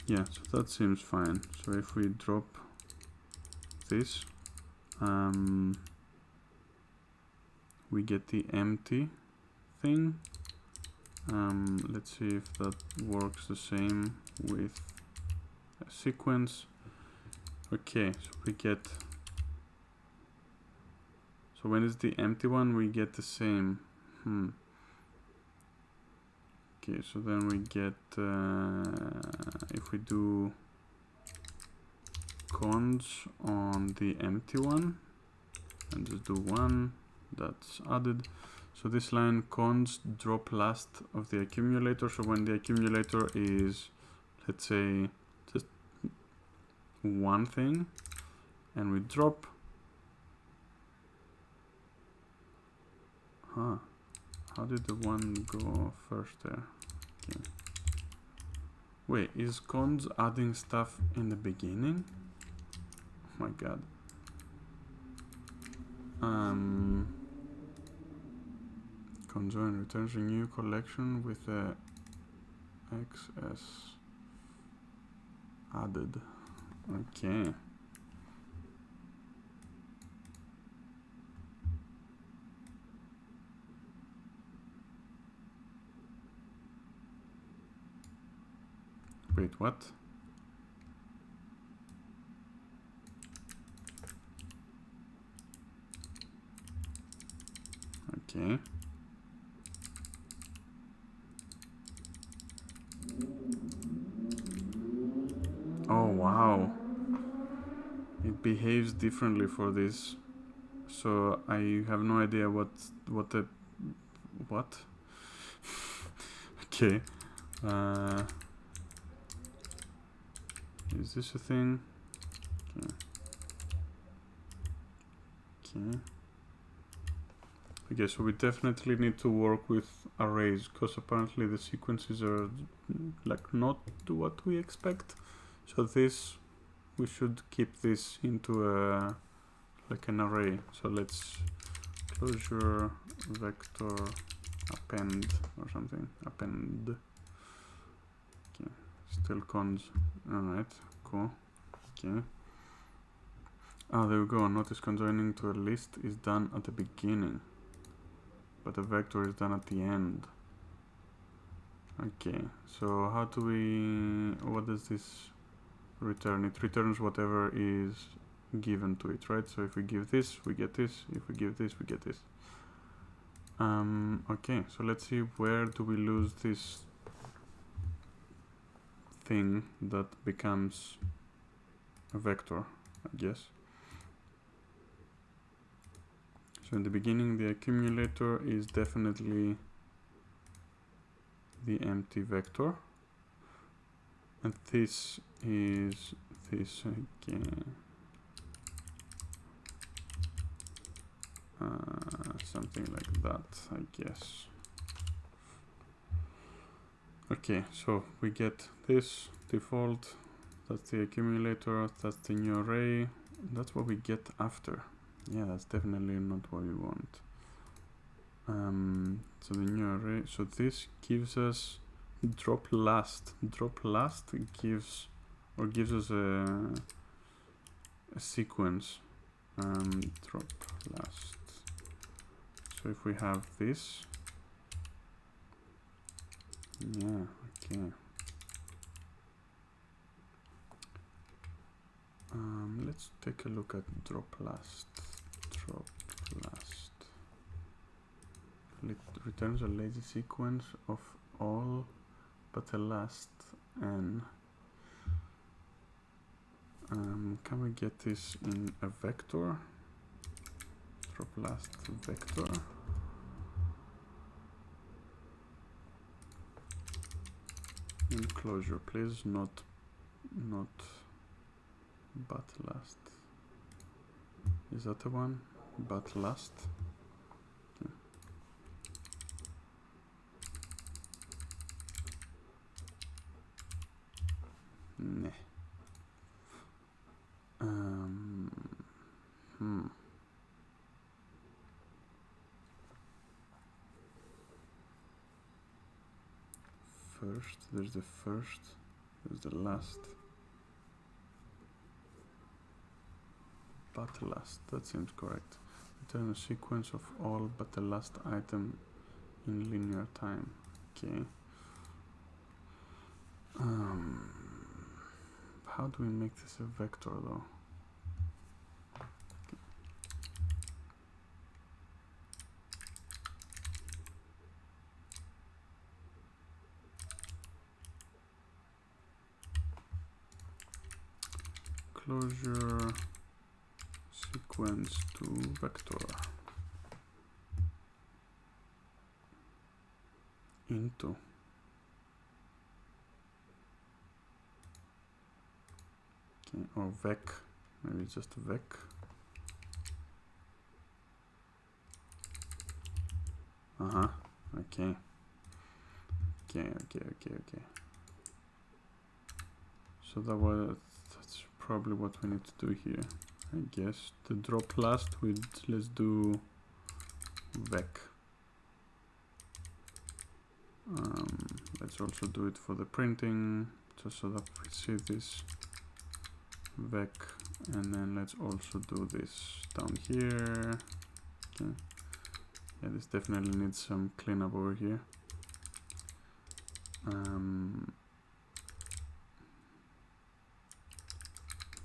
Yeah, so that seems fine. So if we drop this, we get the empty thing. Let's see if that works the same with a sequence. Okay, so we get, so when it's the empty one, we get the same. Okay, so then we get, if we do cons on the empty one, and just do one, that's added. So this line cons drop last of the accumulator. So when the accumulator is, let's say, just one thing, and we drop. How did the one go first there? Okay. Wait, is cons adding stuff in the beginning? Oh my god. Conjoin returns a new collection with a XS added. Okay. Wait, what? Okay. Oh wow. It behaves differently for this. So I have no idea what. Okay. Is this a thing? Okay. Okay. Okay, so we definitely need to work with arrays, because apparently the sequences are like not what we expect. So this, we should keep this into a like an array. So let's closure vector append or something. Append. Okay, still cons. Alright, cool. Okay. Ah, there we go. Notice conjoining to a list is done at the beginning, but a vector is done at the end. Okay, so how do we, what does this return? It returns whatever is given to it, right? So if we give this, we get this. If we give this, we get this. Okay, so let's see, where do we lose this thing that becomes a vector, I guess. So in the beginning, the accumulator is definitely the empty vector, and this is this again. Something like that, I guess. Okay, so we get this default, that's the accumulator, that's the new array, that's what we get after. Yeah, that's definitely not what we want. So the new array, so this gives us drop last. Drop last gives us a sequence. Drop last. So if we have this, yeah, okay. Let's take a look at drop last. Drop last. It returns a lazy sequence of all but the last n. Can we get this in a vector? Drop last vector. Enclosure, please, not but last. Is that the one? But last. Okay. Nah. First, there's the first, there's the last. But last, that seems correct. Return a sequence of all but the last item in linear time. Okay. How do we make this a vector though? Okay. Closure sequence to vector into. Okay, or vec, maybe just vec. Okay. Okay. So that's probably what we need to do here. I guess the drop last, let's do vec. Let's also do it for the printing, just so that we see this vec, and then let's also do this down here. Okay. Yeah, this definitely needs some cleanup over here.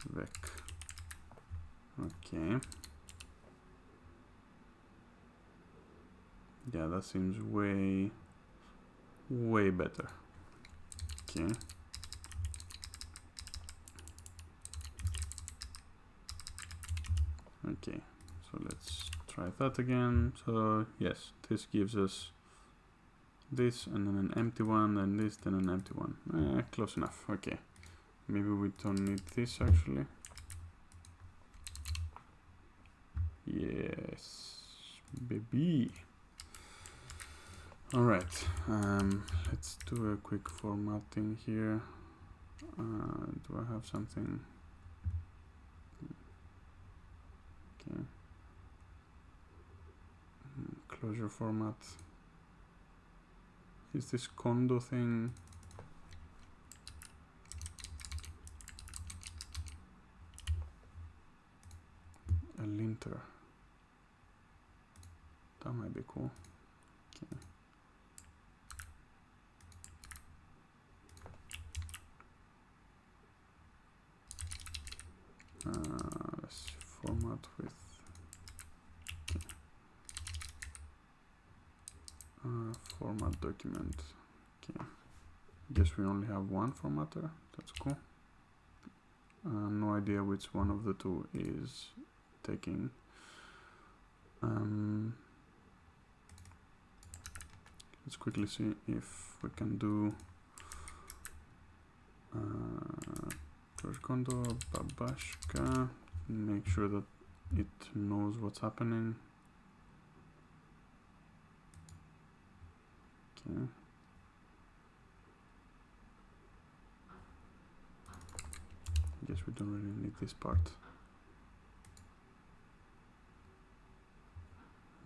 Vec. Okay. Yeah, that seems way better. Okay. Okay, so let's try that again. So yes, this gives us this, and then an empty one, and this, then an empty one. Close enough. Okay, maybe we don't need this actually. Yes, baby. All right, let's do a quick formatting here. Do I have something? Okay. Closure format. Is this condo thing? A linter. That might be cool. Okay. Let's format with. Okay. Format document. Okay. Guess we only have one formatter. That's cool. No idea which one of the two is taking. Let's quickly see if we can do Kondo, Babashka, make sure that it knows what's happening. Okay. Guess we don't really need this part.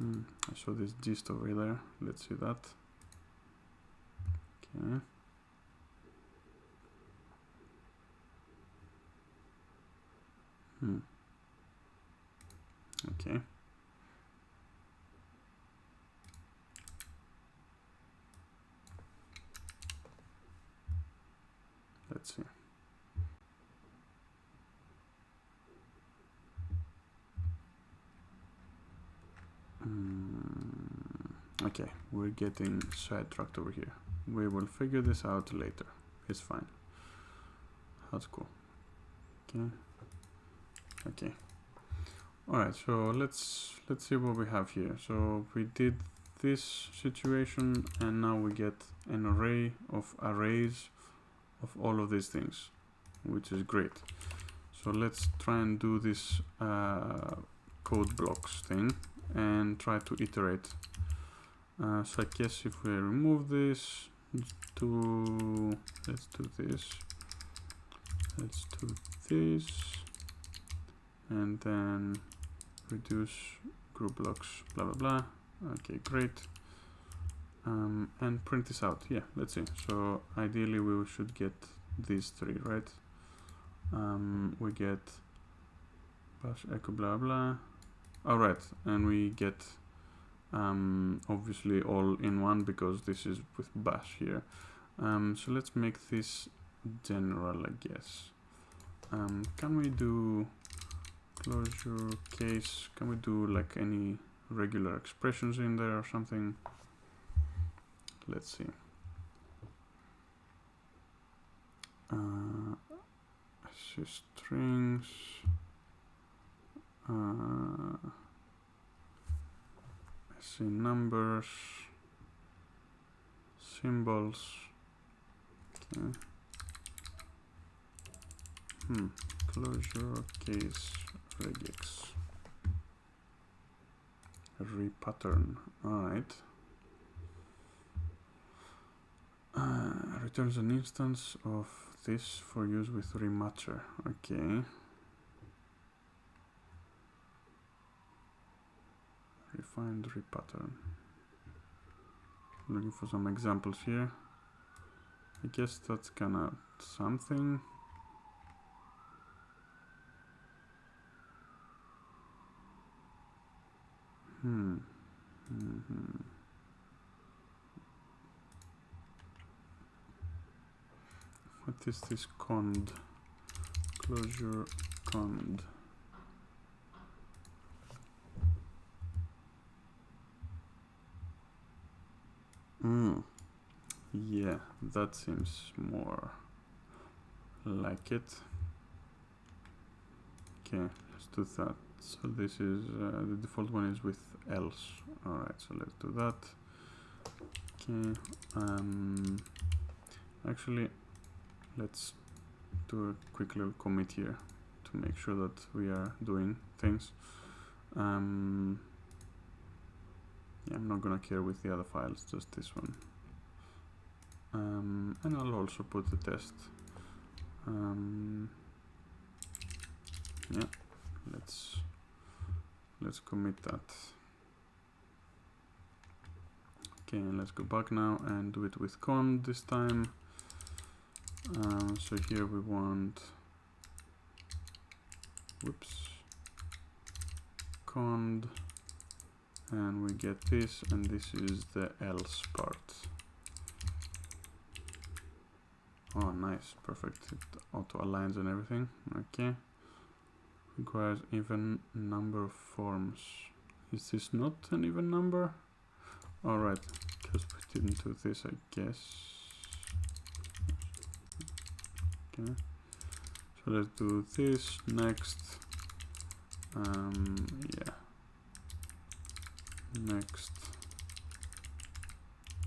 I saw this gist over there. Let's see that. Okay. Okay. Let's see. Okay, we're getting sidetracked over here. We will figure this out later. It's fine. That's cool. Okay. Okay. Alright, so let's see what we have here. So we did this situation and now we get an array of arrays of all of these things, which is great. So let's try and do this code blocks thing and try to iterate. So I guess if we remove this, let's do this, let's do this, and then reduce group blocks, blah blah blah. Okay, great. And print this out. Yeah, let's see. So ideally we should get these three, right? We get bash echo blah blah. All right, and we get obviously all in one because this is with bash here. So let's make this general, I guess. Can we do closure case? Can we do like any regular expressions in there or something? Let's see. Strings. I see numbers, symbols. Okay. Closure case regex repattern. Alright. Returns an instance of this for use with rematcher. Okay. Refined repattern. Looking for some examples here. I guess that's kinda something. What is this cond? Closure cond. Yeah, that seems more like it. Okay, let's do that. So this is the default one is with else. Alright, so let's do that. Okay, actually let's do a quick little commit here to make sure that we are doing things. Yeah, I'm not gonna care with the other files, just this one. And I'll also put the test. Yeah, let's commit that. Okay, and let's go back now and do it with cond this time. So here we want, cond, and we get this, and this is the else part. Oh, nice, perfect. It auto aligns and everything. Okay. Requires even number of forms. Is this not an even number? Alright, just put it into this, I guess. Okay. So let's do this next. Yeah. Next.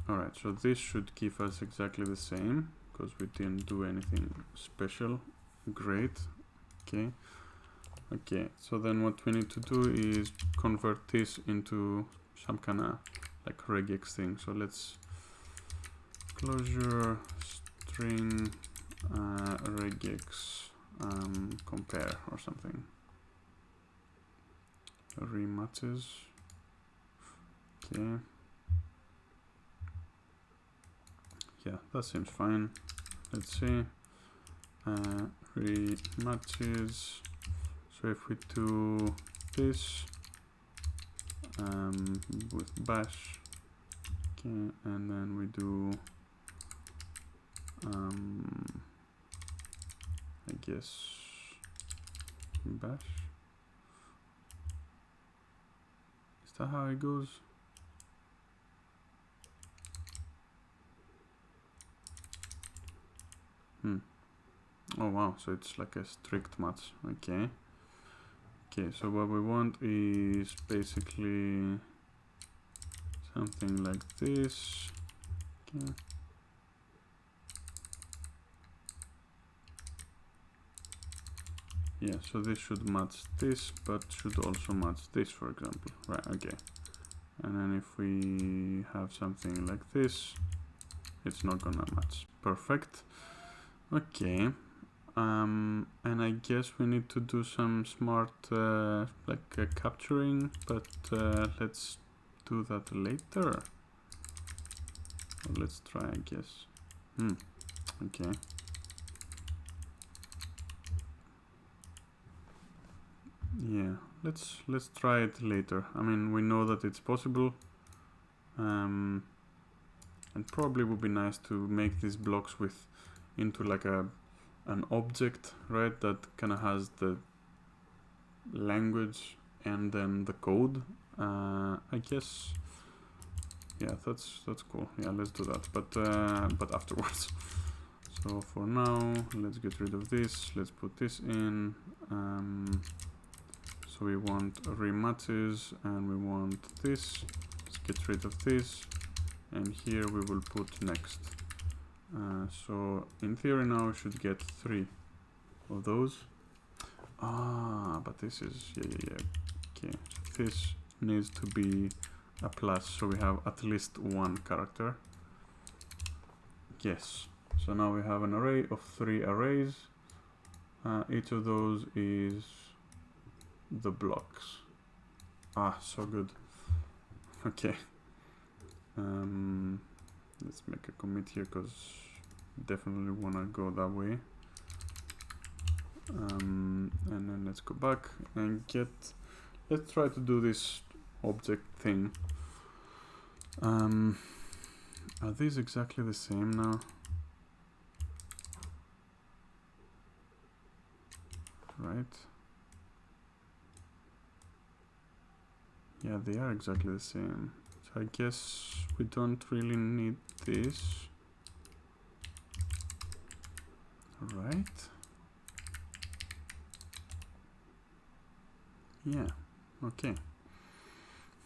Alright, so this should give us exactly the same because we didn't do anything special. Great. Okay. Okay, so then what we need to do is convert this into some kind of like regex thing. So let's closure string regex compare or something. Rematches. Okay. Yeah, that seems fine. Let's see. Rematches. So if we do this with bash, okay, and then we do I guess bash. Is that how it goes? Oh wow, so it's like a strict match. Okay. Okay, so what we want is basically something like this. Okay. Yeah, so this should match this, but should also match this, for example. Right, okay. And then if we have something like this, it's not gonna match. Perfect. Okay. And I guess we need to do some smart capturing, but let's do that later. Or let's try, I guess. Okay. Yeah, let's try it later. I mean, we know that it's possible, and probably would be nice to make these blocks into like an object, right? That kind of has the language and then the code. I guess. Yeah, that's cool. Yeah, let's do that. But afterwards. So for now, let's get rid of this. Let's put this in. So we want rematches and we want this. Let's get rid of this. And here we will put next. So in theory now we should get 3 of those. But this is, yeah. Okay, so this needs to be a plus, so we have at least 1 character. Yes, so now we have an array of 3 arrays. Each of those is the blocks. So good. Okay. Let's make a commit here because definitely want to go that way. And then let's go back and let's try to do this object thing. Are these exactly the same now? Right? Yeah, they are exactly the same. So I guess we don't really need this. Right? Yeah. Okay.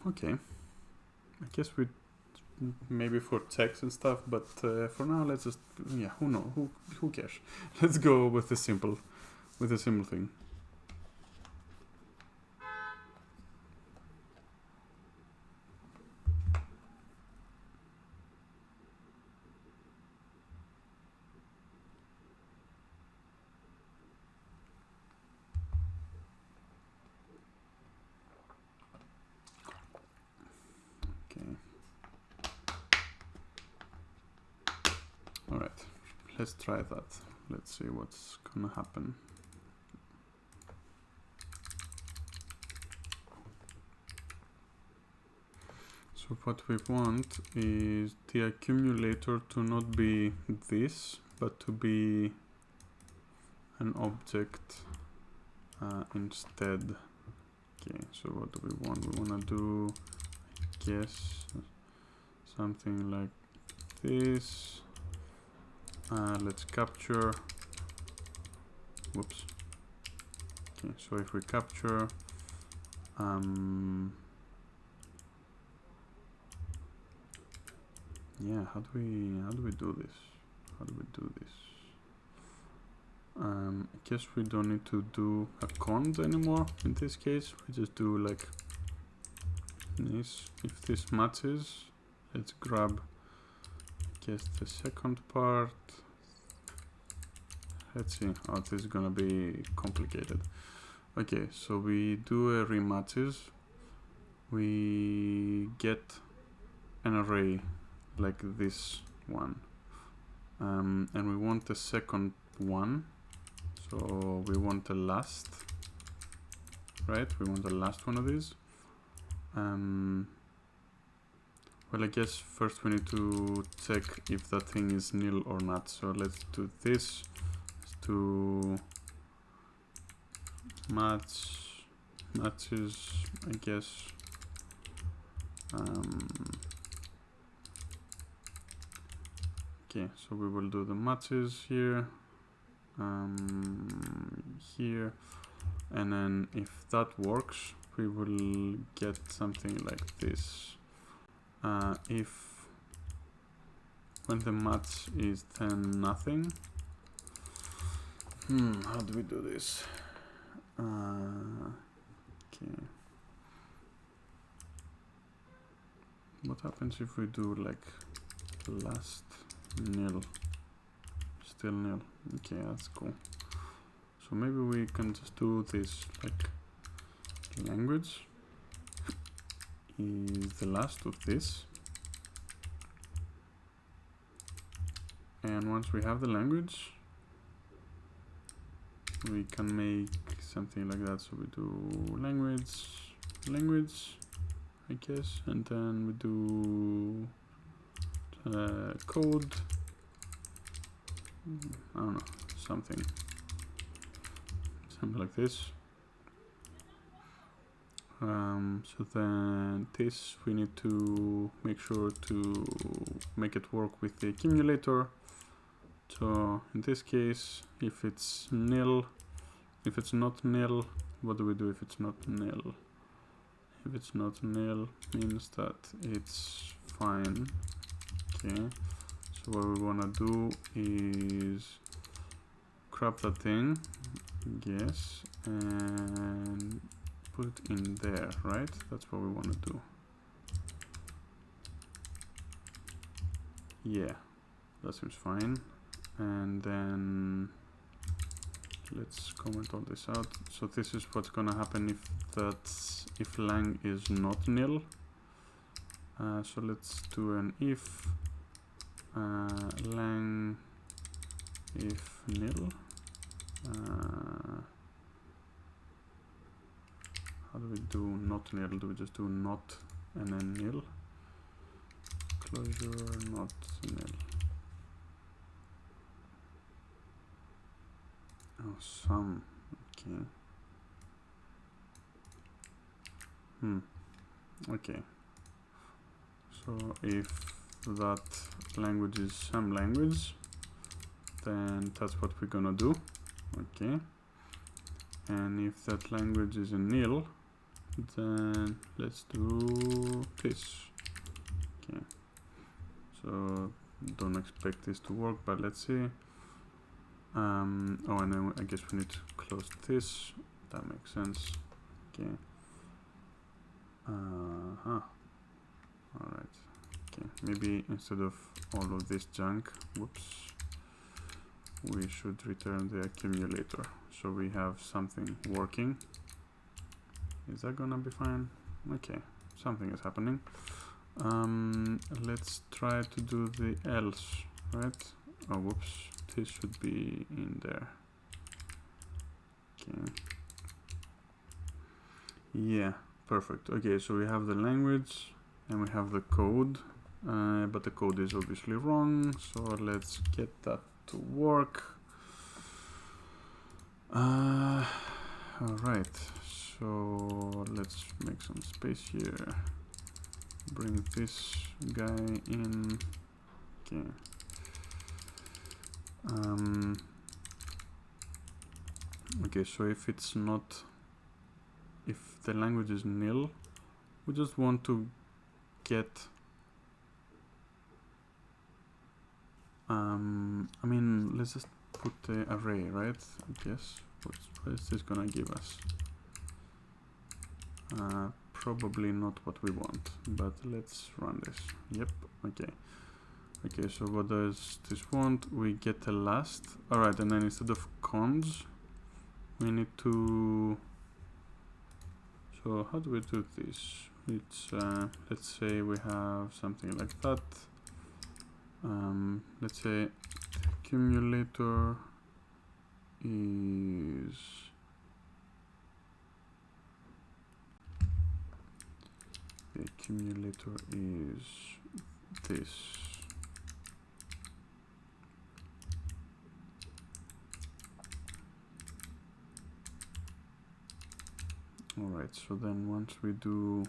Okay. I guess we maybe for text and stuff, but for now let's just who cares? Let's go with the simple thing. Alright, let's try that. Let's see what's gonna happen. So what we want is the accumulator to not be this, but to be an object instead. Okay, so what do we want? We want to do, I guess, something like this. Let's capture. Whoops. Okay, so if we capture, yeah, how do we do this? How do we do this? I guess we don't need to do a cond anymore in this case. We just do like this. If this matches, let's grab, I guess, the second part. Let's see. Oh, this is gonna be complicated. Okay, so we do a rematches. We get an array like this one, and we want the second one. So we want the last, right? We want the last one of these. Well, I guess first we need to check if that thing is nil or not. So let's do this. Let's do matches, I guess. Okay, so we will do the matches here, here, and then if that works, we will get something like this. If when the match is then nothing, how do we do this? Okay. What happens if we do like last nil? Still nil. Okay, that's cool. So maybe we can just do this like language is the last of this. And once we have the language, we can make something like that. So we do language, I guess, and then we do code, I don't know, something like this. So then this we need to make sure to make it work with the accumulator. So in this case, if it's nil, if it's not nil, what do we do if it's not nil? If it's not nil, means that it's fine. Okay, so what we wanna do is grab that thing, yes, and put it in there, right? That's what we wanna do. Yeah, that seems fine. And then let's comment all this out. So this is what's gonna happen if lang is not nil. So let's do an if lang if nil. How do we do not nil? Do we just do not and then nil? Closure not nil. Oh, some. Okay. Okay. So if that language is some language, then that's what we're gonna do. Okay. And if that language is a nil, then let's do this. Okay. So don't expect this to work, but let's see. Oh, and then I guess we need to close this. That makes sense. Okay. Alright. Okay. Maybe instead of all of this junk, whoops, we should return the accumulator. So we have something working. Is that gonna be fine? Okay. Something is happening. Let's try to do the else, right? Oh, whoops. This should be in there. Okay. Yeah, perfect. Okay, so we have the language and we have the code, but the code is obviously wrong. So let's get that to work. All right. So let's make some space here. bring this guy in. Okay. Okay, so if it's not, if the language is nil, we just want to get, I mean, let's just put the array, right? I guess. What is this gonna give us? Probably not what we want, but let's run this. Yep, okay. Okay, so what does this want? We get a last. Alright, and then instead of cons, we need to... So how do we do this? It's, let's say we have something like that. Let's say accumulator is... The accumulator is this. Alright, so then once we do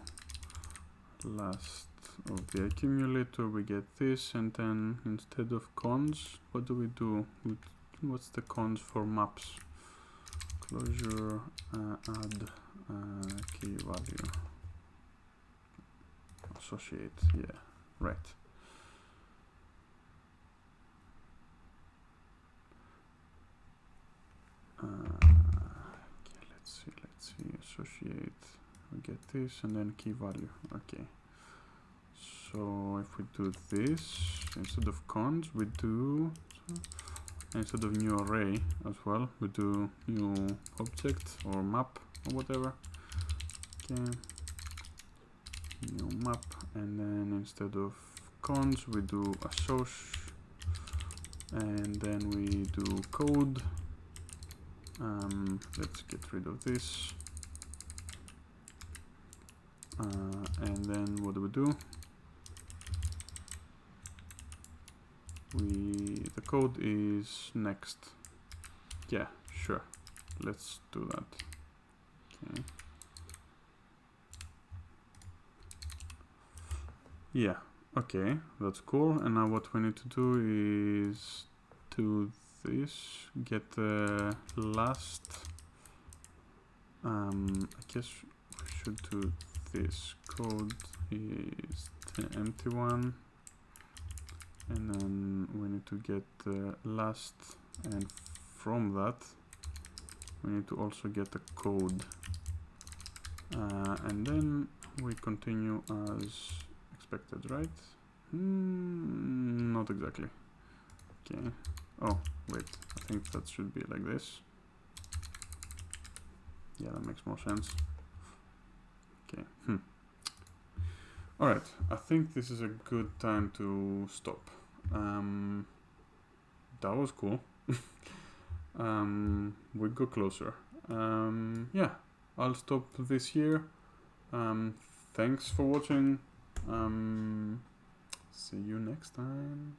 last of the accumulator, we get this, and then instead of cons, what do we do? What's the cons for maps? Closure, add key value. Associate, yeah, right. Okay, let's see, associate, we get this, and then key value, okay. So if we do this, instead of cons, we do, instead of new array as well, we do new object or map or whatever, okay. New map, and then instead of cons we do assoc, and then we do code. Let's get rid of this, and then what do? The code is next. Yeah, sure, let's do that. Okay. Yeah, okay, that's cool. And now what we need to do is do this, get the last, I guess we should do this. Code is the empty one, and then we need to get the last, and from that we need to also get the code, and then we continue as expected, right? Not exactly. Okay. Oh, wait. I think that should be like this. Yeah, that makes more sense. Okay. Alright. I think this is a good time to stop. That was cool. We go closer. Yeah. I'll stop this here. Thanks for watching. See you next time.